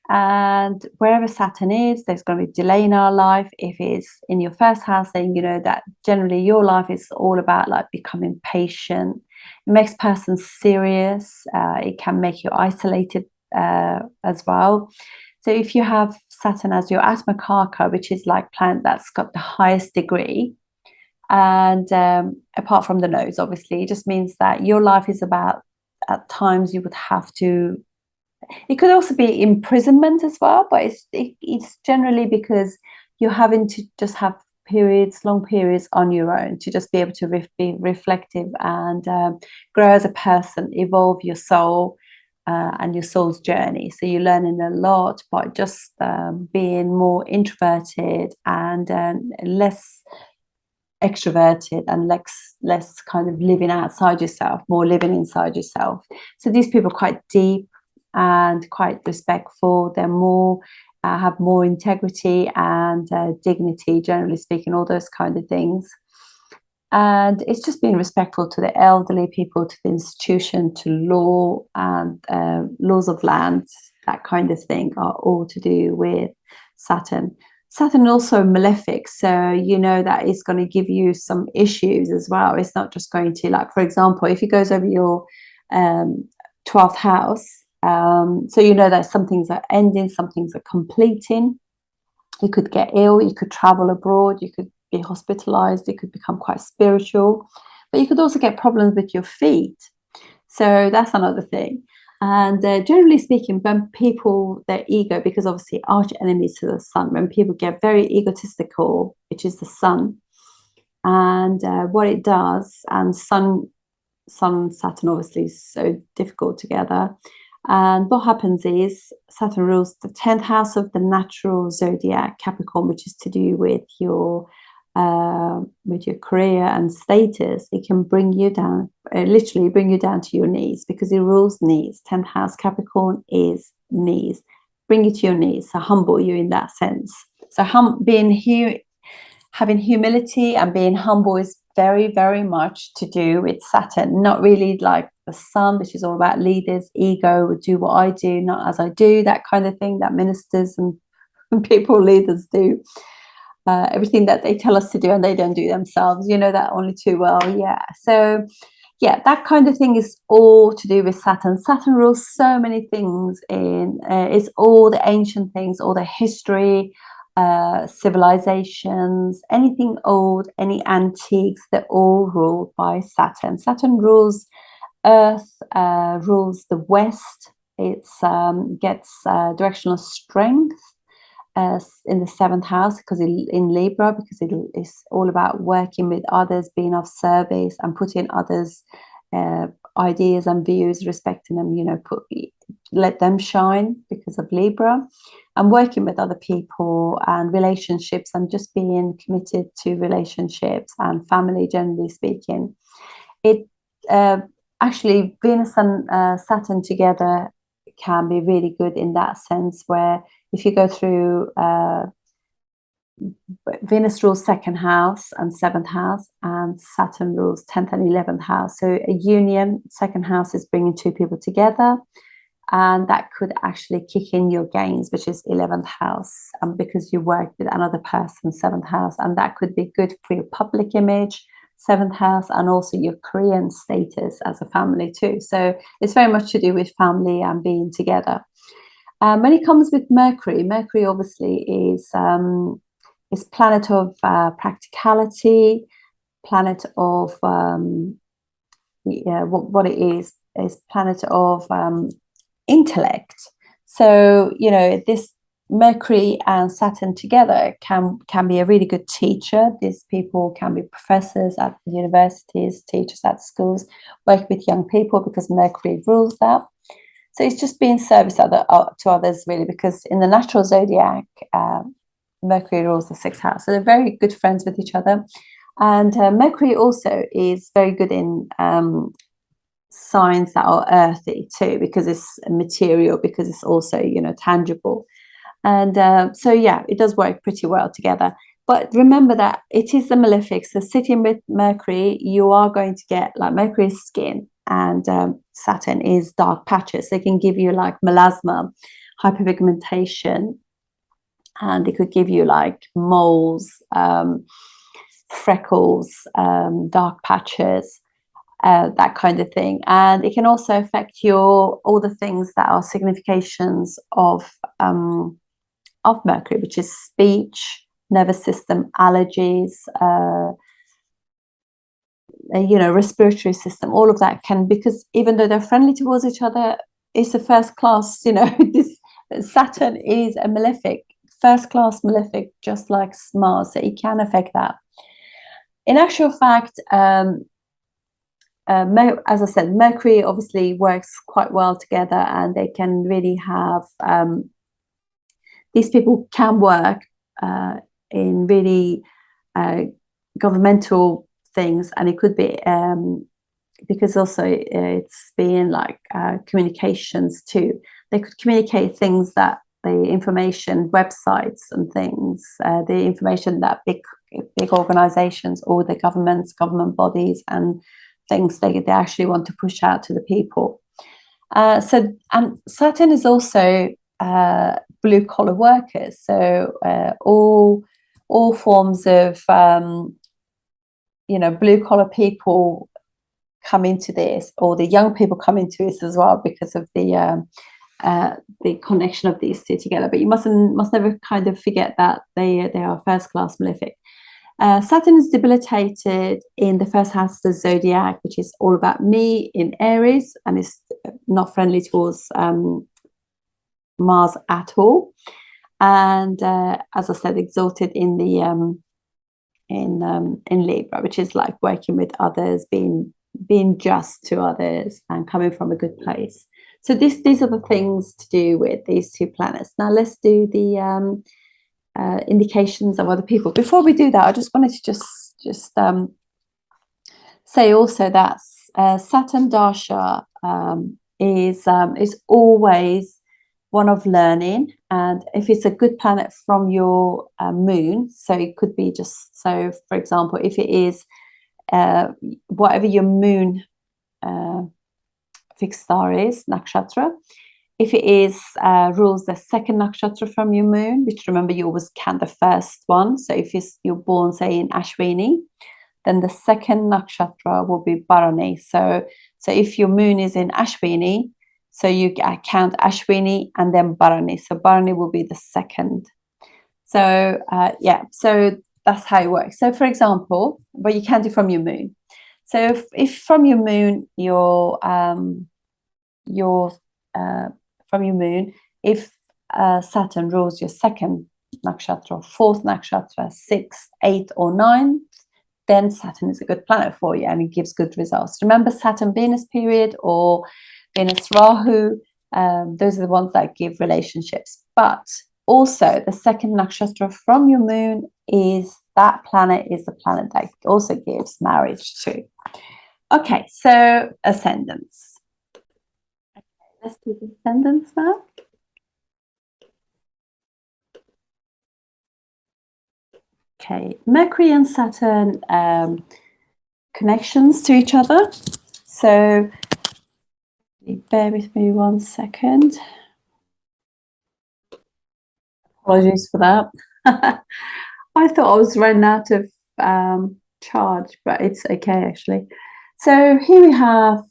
And wherever Saturn is, there's going to be delay in our life. If it's in your first house, then you know that generally your life is all about like becoming patient. It makes persons serious. It can make you isolated as well. So if you have Saturn as your Atmakarka, which is like planet that's got the highest degree, and apart from the nodes, obviously, it just means that your life is about, at times you would have to, it could also be imprisonment as well, but it's generally because you're having to just have long periods on your own to just be able to be reflective and grow as a person, evolve your soul and your soul's journey. So you're learning a lot by just being more introverted and less extroverted, and less kind of living outside yourself, more living inside yourself. So these people are quite deep and quite respectful. They're more have more integrity and dignity, generally speaking, all those kind of things. And it's just being respectful to the elderly people, to the institution, to law and laws of land, that kind of thing, are all to do with Saturn. Saturn also malefic, so you know that it's going to give you some issues as well. It's not just going to, like, for example, if it goes over your 12th house, so you know that some things are ending, some things are completing. You could get ill, you could travel abroad, you could be hospitalized, you could become quite spiritual, but you could also get problems with your feet. So that's another thing. And generally speaking, when people, their ego, because obviously arch enemies to the sun, when people get very egotistical, which is the sun, and what it does, and sun, Saturn obviously is so difficult together. And what happens is Saturn rules the 10th house of the natural zodiac, Capricorn, which is to do with your career and status. It can bring you down, literally bring you down to your knees, because it rules knees. 10th house Capricorn is knees, bring you to your knees, so humble you in that sense. So being here, having humility and being humble is very, very much to do with Saturn, not really like the sun, which is all about leaders, ego, do what I do, not as I do, that kind of thing that ministers and people, leaders do. Everything that they tell us to do and they don't do themselves, you know that only too well. Yeah, so yeah, that kind of thing is all to do with Saturn. Saturn rules so many things in it's all the ancient things, all the history, civilizations, anything old, any antiques, they're all ruled by Saturn. Saturn rules Earth, rules the West. It's gets directional strength in the 7th house, because in Libra, because it is all about working with others, being of service, and putting others' ideas and views, respecting them, you know, let them shine, because of Libra, and working with other people and relationships, and just being committed to relationships and family, generally speaking. It actually, Venus and Saturn together can be really good in that sense, where if you go through Venus rules 2nd house and 7th house, and Saturn rules 10th and 11th house. So a union, 2nd house is bringing two people together, and that could actually kick in your gains, which is 11th house, because you work with another person, 7th house, and that could be good for your public image, 7th house, and also your career and status as a family too. So it's very much to do with family and being together. When it comes with Mercury, Mercury obviously is planet of practicality, planet of what it is planet of intellect. So you know, this Mercury and Saturn together can be a really good teacher. These people can be professors at universities, teachers at schools, work with young people, because Mercury rules that. So it's just being service to others, really, because in the natural zodiac, Mercury rules the 6th house. So they're very good friends with each other. And Mercury also is very good in signs that are earthy too, because it's material, because it's also, you know, tangible. And so, yeah, it does work pretty well together. But remember that it is the malefic. So sitting with Mercury, you are going to get like Mercury's skin, and Saturn is dark patches. They can give you like melasma, hyperpigmentation, and it could give you like moles, freckles, dark patches, that kind of thing. And it can also affect all the things that are significations of Mercury, which is speech, nervous system, allergies, you know, respiratory system, all of that can, because even though they're friendly towards each other, it's a first class, you know, this Saturn is a malefic, first class malefic, just like Mars, so it can affect that. In actual fact, as I said, Mercury obviously works quite well together, and they can really have, these people can work in really governmental things, and it could be because also it's being like communications too. They could communicate things that the information, websites and things, the information that big organizations or the government bodies and things they actually want to push out to the people. So Saturn is also blue collar workers. So all forms of you know, blue collar people come into this, or the young people come into this as well, because of the the connection of these two together. But you must never kind of forget that they are first class malefic. Saturn is debilitated in the first house of the zodiac, which is all about me, in Aries, and is not friendly towards Mars at all. And as I said, exalted in the in Libra, which is like working with others, being just to others, and coming from a good place. So these are the things to do with these two planets. Now let's do the indications of other people. Before we do that, I just wanted to just say also that Saturn Dasha is always one of learning, and if it's a good planet from your moon, so it could be just, so for example, if it is whatever your moon fixed star is, nakshatra, if it is rules the second nakshatra from your moon, which remember you always count the first one, so if you're born say in Ashwini, then the second nakshatra will be Bharani. So if your moon is in Ashwini, so you count Ashwini and then Bharani. So Bharani will be the second. So yeah, so that's how it works. So for example, but you can do from your moon. So if from your moon, from your moon, if Saturn rules your second nakshatra, fourth nakshatra, 6, 8, or 9, then Saturn is a good planet for you and it gives good results. Remember, Saturn Venus period or Venus Rahu, those are the ones that give relationships. But also the second nakshatra from your moon is the planet that also gives marriage too. Okay, so ascendants. Okay, let's do the ascendants now. Okay, Mercury and Saturn connections to each other. So bear with me 1 second. Apologies for that. I thought I was running out of charge, but it's okay actually. So here we have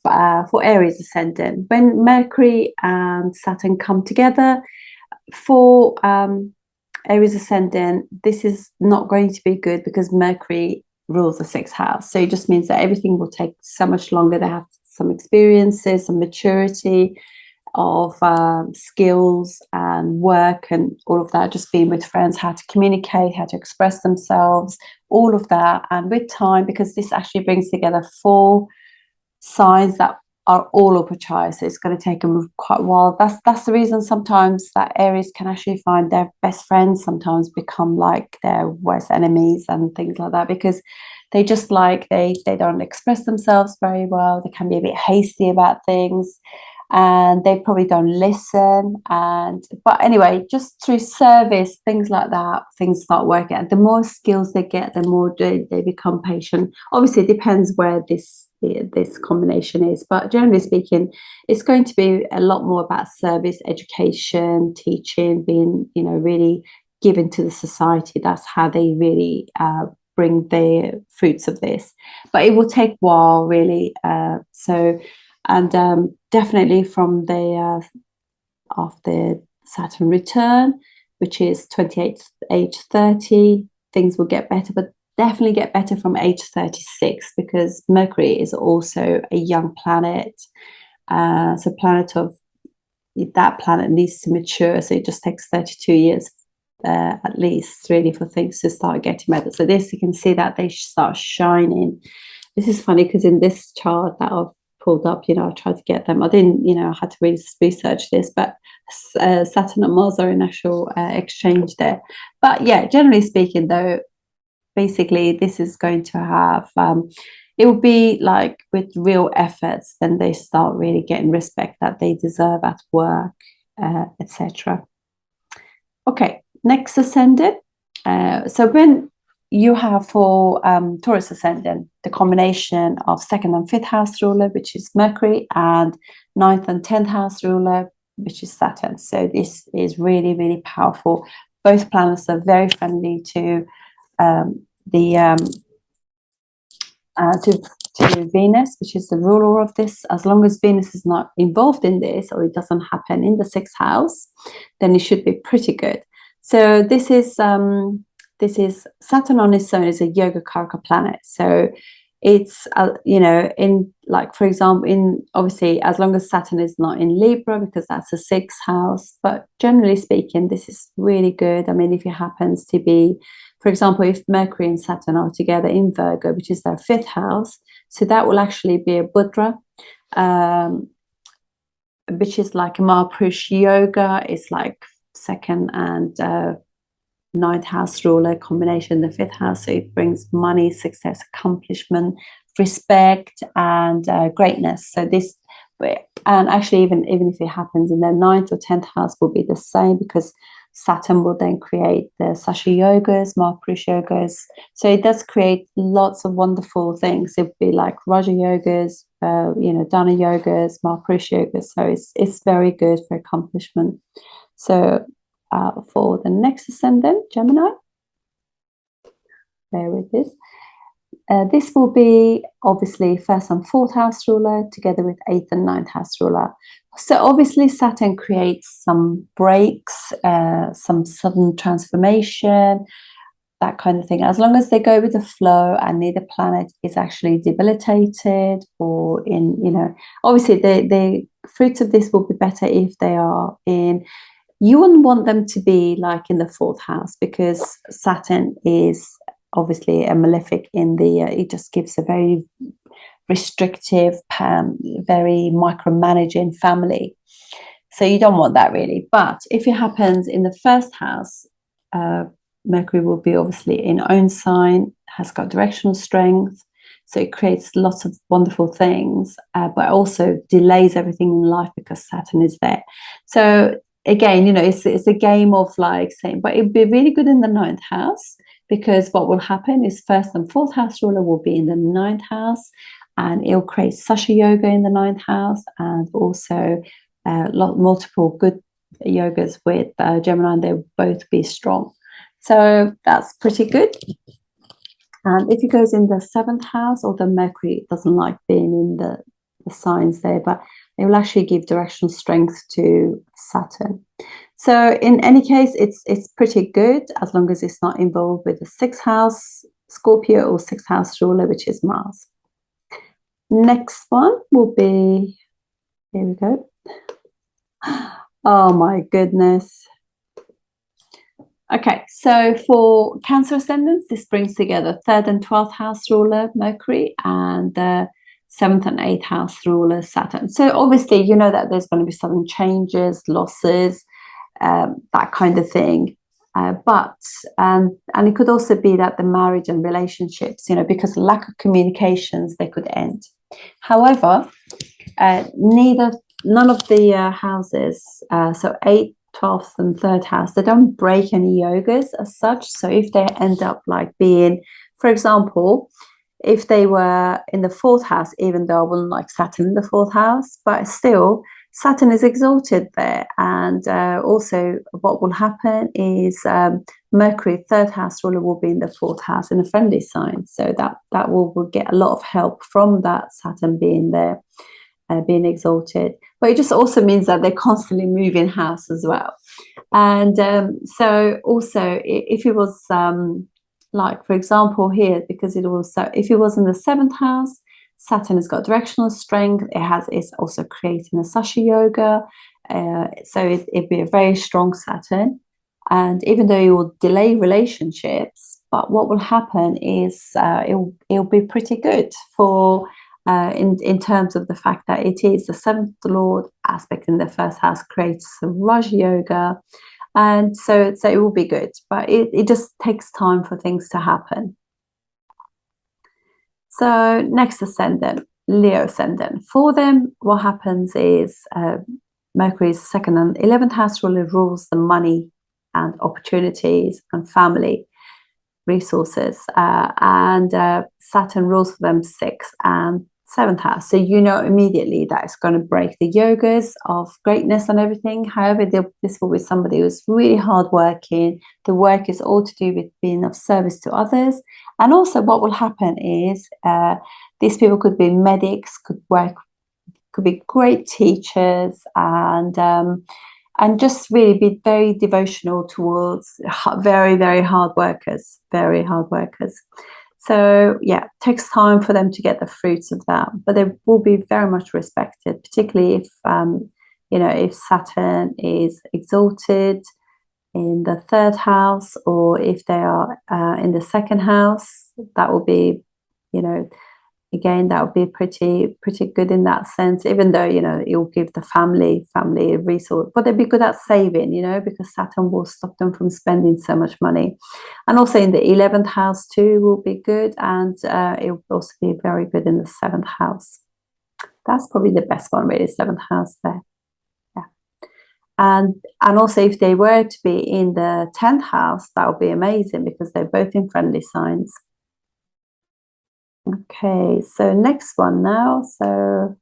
for Aries ascendant, when Mercury and Saturn come together for Aries ascendant, this is not going to be good because Mercury rules the 6th house. So it just means that everything will take so much longer. They have some experiences, some maturity of skills and work and all of that, just being with friends, how to communicate, how to express themselves, all of that. And with time, because this actually brings together 4 signs that are all upachaya, so it's going to take them quite a while. That's the reason sometimes that Aries can actually find their best friends sometimes become like their worst enemies and things like that, because they just like they don't express themselves very well. They can be a bit hasty about things and they probably don't listen. But anyway, just through service, things like that, things start working. And the more skills they get, the more they become patient. Obviously, it depends where this combination is, but generally speaking, it's going to be a lot more about service, education, teaching, being, really given to the society. That's how they really bring the fruits of this. But it will take a while, really. Definitely from the after Saturn return, which is 28th age 30, things will get better, but definitely get better from age 36, because Mercury is also a young planet. So that planet needs to mature, so it just takes 32 years at least really for things to start getting better. So this, you can see that they start shining. This is funny because in this chart that I've pulled up, I tried to get them, I didn't, I had to really research this, but Saturn and Mars are in actual exchange there. But yeah, generally speaking though, basically this is going to have it will be like with real efforts, then they start really getting respect that they deserve at work, etc. Okay, next ascendant. So when you have for Taurus ascendant, the combination of 2nd and 5th house ruler, which is Mercury, and 9th and 10th house ruler, which is Saturn. So this is really, really powerful. Both planets are very friendly to to Venus, which is the ruler of this. As long as Venus is not involved in this, or it doesn't happen in the 6th house, then it should be pretty good. So this is Saturn on its own is a yoga karaka planet. So it's you know, in, like, for example, in, obviously, as long as Saturn is not in Libra, because that's a 6th house, but generally speaking, this is really good. I mean, if it happens to be, for example, if Mercury and Saturn are together in Virgo, which is their 5th house, so that will actually be a Budra, which is like a Mahapurush yoga. It's like 2nd and 9th house ruler combination, the 5th house. So it brings money, success, accomplishment, respect, and greatness. So this, and actually, even if it happens in the 9th or 10th house, will be the same, because Saturn will then create the Sasha yogas, Mahapurush yogas. So it does create lots of wonderful things. It would be like Raja yogas, you know, Dana yogas, Mahapurush yogas. So it's very good for accomplishment. So for the next ascendant, Gemini, there it is. This will be obviously 1st and 4th house ruler together with 8th and 9th house ruler. So obviously Saturn creates some breaks, some sudden transformation, that kind of thing. As long as they go with the flow and neither planet is actually debilitated or in, you know, obviously the fruits of this will be better if they are in, you wouldn't want them to be like in the 4th house, because Saturn is obviously a malefic in the, it just gives a very restrictive, very micromanaging family. So you don't want that really. But if it happens in the 1st house, Mercury will be obviously in own sign, has got directional strength. So it creates lots of wonderful things, but also delays everything in life because Saturn is there. So again, you know, it's a game of like saying, but it'd be really good in the 9th house, because what will happen is 1st and 4th house ruler will be in the 9th house, and it'll create Sasha yoga in the 9th house, and also multiple good yogas with Gemini, and they'll both be strong. So that's pretty good. And if it goes in the 7th house, although Mercury doesn't like being in the signs there, but it will actually give directional strength to Saturn. So in any case, it's pretty good, as long as it's not involved with the 6th house Scorpio or 6th house ruler, which is Mars. Next one will be, here we go. Oh my goodness. Okay, so for Cancer ascendants, this brings together 3rd and 12th house ruler Mercury and the 7th and 8th house ruler Saturn. So obviously, you know that there's going to be sudden changes, losses, that kind of thing. But it could also be that the marriage and relationships, you know, because of lack of communications, they could end. However, none of the houses, so 8th, 12th and 3rd house, they don't break any yogas as such. So if they end up like being, for example, if they were in the 4th house, even though I wouldn't like Saturn in the 4th house, but still Saturn is exalted there. And also what will happen is Mercury, 3rd house ruler, will be in the 4th house in a friendly sign. So that will get a lot of help from that Saturn being there, being exalted. But it just also means that they constantly move in house as well. And so also if it was like, for example, here, because it was, if it was in the 7th house, Saturn has got directional strength. It's also creating a Sasha yoga. So it'd be a very strong Saturn. And even though it will delay relationships, but what will happen is it'll be pretty good for in terms of the fact that it is the 7th Lord aspect in the 1st house, creates Raja yoga. And so it will be good, but it just takes time for things to happen. So next ascendant, Leo ascendant. For them, what happens is Mercury's 2nd and 11th house ruler rules the money and opportunities and family resources, and Saturn rules for them 6th and Seventh house. So you know immediately that it's going to break the yogas of greatness and everything. However, this will be somebody who's really hardworking. The work is all to do with being of service to others. And also what will happen is these people could be medics, could be great teachers, and just really be very devotional towards very, very hard workers, very hard workers. So yeah, it takes time for them to get the fruits of that, but they will be very much respected, particularly if if Saturn is exalted in the third house, or if they are in the second house. That will be, again, that would be pretty good in that sense, even though it will give the family a resource, but they'd be good at saving, because Saturn will stop them from spending so much money. And also in the 11th house too will be good, and it will also be very good in the 7th house. That's probably the best one, really, 7th house there. Yeah. And also if they were to be in the 10th house, that would be amazing, because they're both in friendly signs. Okay, so next one now. So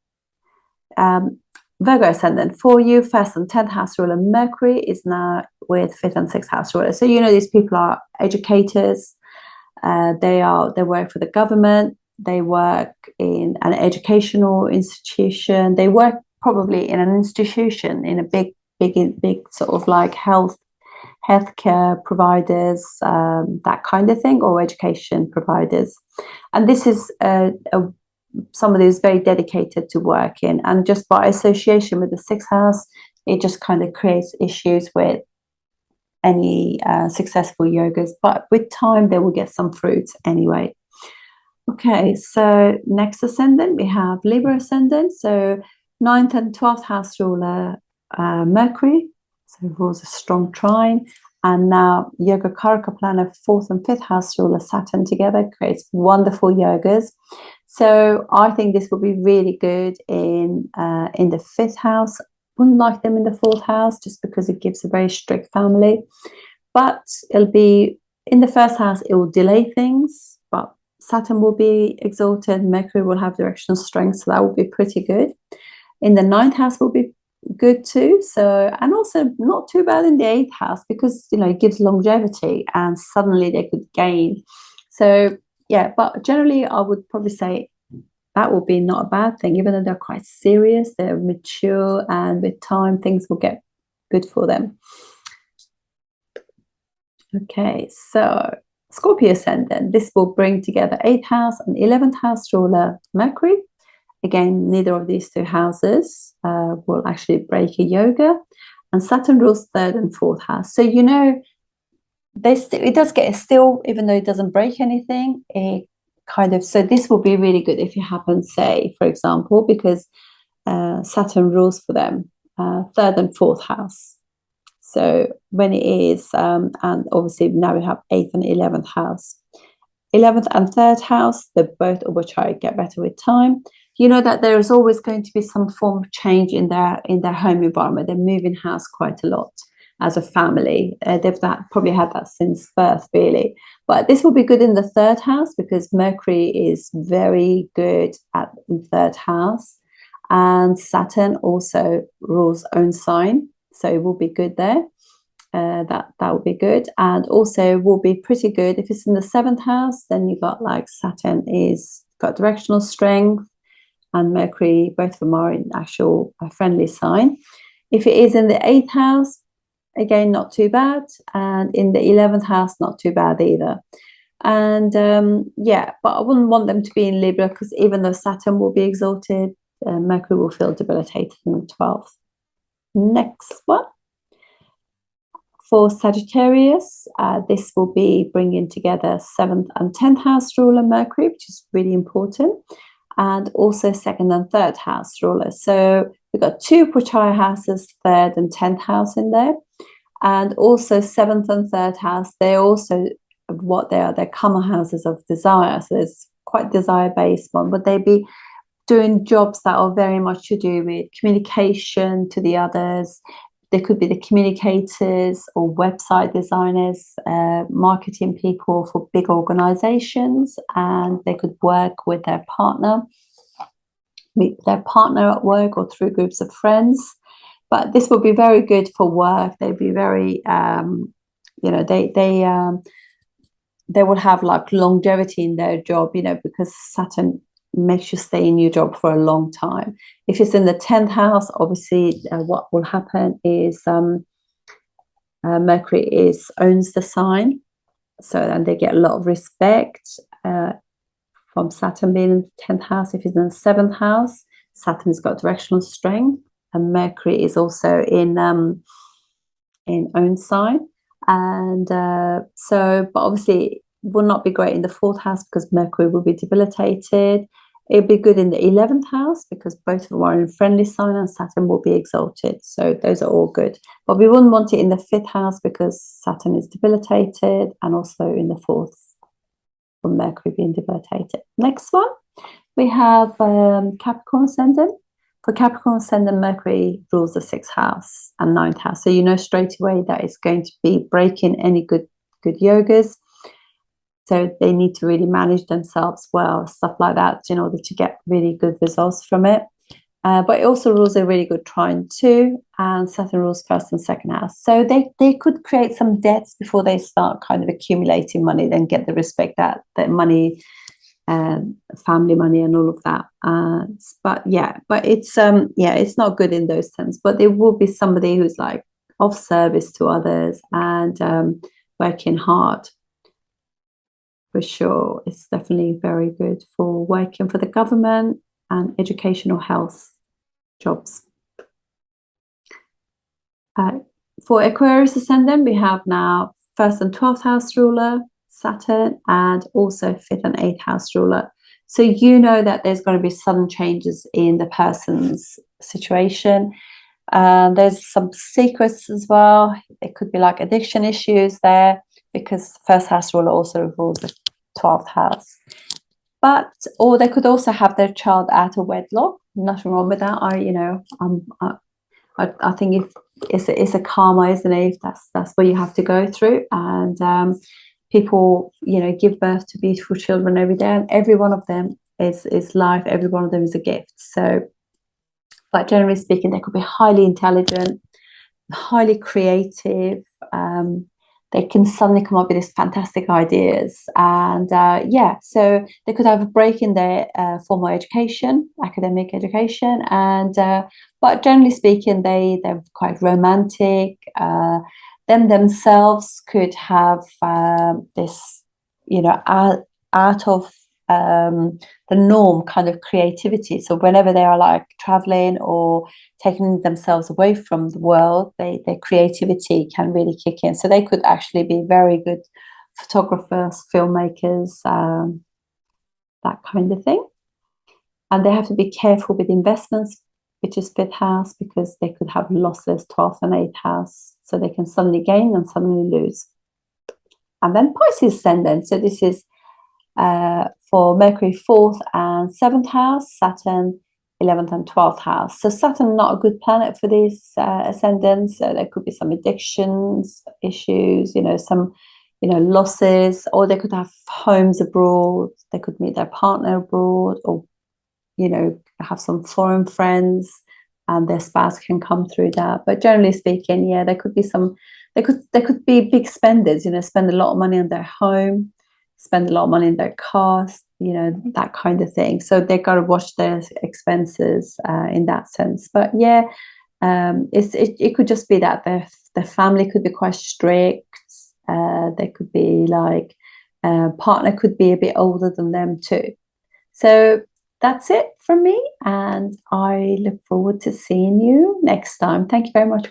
Virgo Ascendant, for you, 1st and 10th house ruler Mercury is now with 5th and 6th house ruler. So these people are educators. They work for the government. They work in an educational institution. They work probably in an institution, in a big sort of like healthcare providers, that kind of thing, or education providers. And this is somebody who's very dedicated to working, and just by association with the 6th house, it just kind of creates issues with any successful yogas, but with time they will get some fruits anyway. Okay, so next ascendant we have Libra Ascendant. So 9th and 12th house ruler Mercury, so rules a strong trine, and now Yoga Karaka Planet 4th and 5th house ruler Saturn together creates wonderful yogas. So I think this will be really good in the 5th house. Wouldn't like them in the 4th house, just because it gives a very strict family. But it'll be in the 1st house, it will delay things, but Saturn will be exalted, Mercury will have directional strength, so that will be pretty good. In the 9th house will be good too. So, and also not too bad in the 8th house, because it gives longevity and suddenly they could gain. So yeah, but generally I would probably say that will be not a bad thing, even though they're quite serious, they're mature, and with time things will get good for them. Okay, so Scorpio Ascendant, this will bring together 8th house and 11th house ruler Mercury. Again, neither of these two houses will actually break a yoga, and Saturn rules 3rd and 4th house. So it does get still, even though it doesn't break anything. So this will be really good if you happen, say, for example, because Saturn rules for them 3rd and 4th house. So when it is, and obviously now we have 8th and 11th house. 11th and 3rd house, they both overcharge, get better with time. That there is always going to be some form of change in their home environment. They're moving house quite a lot as a family. They've probably had that since birth, really. But this will be good in the 3rd house, because Mercury is very good at the 3rd house, and Saturn also rules own sign, so it will be good there. That will be good, and also will be pretty good if it's in the 7th house. Then you got like Saturn is got directional strength, and Mercury, both of them are in actual friendly sign. If it is in the 8th house, again, not too bad, and in the 11th house, not too bad either. And yeah, but I wouldn't want them to be in Libra, because even though Saturn will be exalted, Mercury will feel debilitated in the 12th. Next one. For Sagittarius, this will be bringing together 7th and 10th house ruler Mercury, which is really important, and also 2nd and 3rd house ruler. So we've got 2 Puchaya houses, 3rd and 10th house in there, and also 7th and 3rd house. They're also what they are. They're common houses of desire. So there's quite desire-based one, but they'd be doing jobs that are very much to do with communication to the others. They could be the communicators or website designers, marketing people for big organizations, and they could work with their partner meet their partner at work or through groups of friends. But this will be very good for work. They'll be very, you know, they will have like longevity in their job, you know, because Saturn makes you stay in your job for a long time. If it's in the 10th house, obviously what will happen is Mercury owns the sign, so then they get a lot of respect from Saturn being in the 10th house. If it's in the 7th house, Saturn's got directional strength, and Mercury is also in own sign. And so, but obviously will not be great in the 4th house because Mercury will be debilitated. It'll be good in the 11th house because both of them are in friendly sign, and Saturn will be exalted. So those are all good. But we wouldn't want it in the 5th house because Saturn is debilitated, and also in the 4th from Mercury being debilitated. Next one, we have Capricorn Ascendant. For Capricorn Ascendant, Mercury rules the 6th house and 9th house. So you know straight away that it's going to be breaking any good yogas. So they need to really manage themselves well, stuff like that, in order to get really good results from it. But it also rules a really good trine too, and Saturn rules 1st and 2nd house. So they could create some debts before they start kind of accumulating money, then get the respect that money, family money and all of that. But it's not good in those terms. But there will be somebody who's like of service to others and working hard. For sure, it's definitely very good for working for the government and educational health jobs. For Aquarius Ascendant, we have now 1st and 12th house ruler, Saturn, and also 5th and 8th house ruler. So you know that there's going to be sudden changes in the person's situation. There's some secrets as well. It could be like addiction issues there, because 1st house ruler also rules the 12th house. But, or they could also have their child out of wedlock. Nothing wrong with that. I think if it's a karma, isn't it? That's what you have to go through. And people, you know, give birth to beautiful children every day, and every one of them is life. Every one of them is a gift. So, but generally speaking, they could be highly intelligent, highly creative. They can suddenly come up with these fantastic ideas, and so they could have a break in their formal education, academic education, and but generally speaking, they're quite romantic. Them themselves could have this, you know, out of the norm kind of creativity. So whenever they are like traveling or taking themselves away from the world, their creativity can really kick in. So they could actually be very good photographers, filmmakers, that kind of thing. And they have to be careful with investments, which is 5th house, because they could have losses, 12th and 8th house. So they can suddenly gain and suddenly lose. And then Pisces Ascendant. So this is for Mercury 4th and 7th house, Saturn 11th and 12th house. So Saturn not a good planet for these ascendants. So there could be some addictions issues, you know, some, you know, losses, or they could have homes abroad. They could meet their partner abroad, or, you know, have some foreign friends, and their spouse can come through that. But generally speaking, yeah, there could be some, they could be big spenders, you know, spend a lot of money on their home, spend a lot of money in their cars, you know, that kind of thing. So they got to watch their expenses in that sense. But yeah, it could just be that their family could be quite strict. They could be like, partner could be a bit older than them too. So that's it from me, and I look forward to seeing you next time. Thank you very much.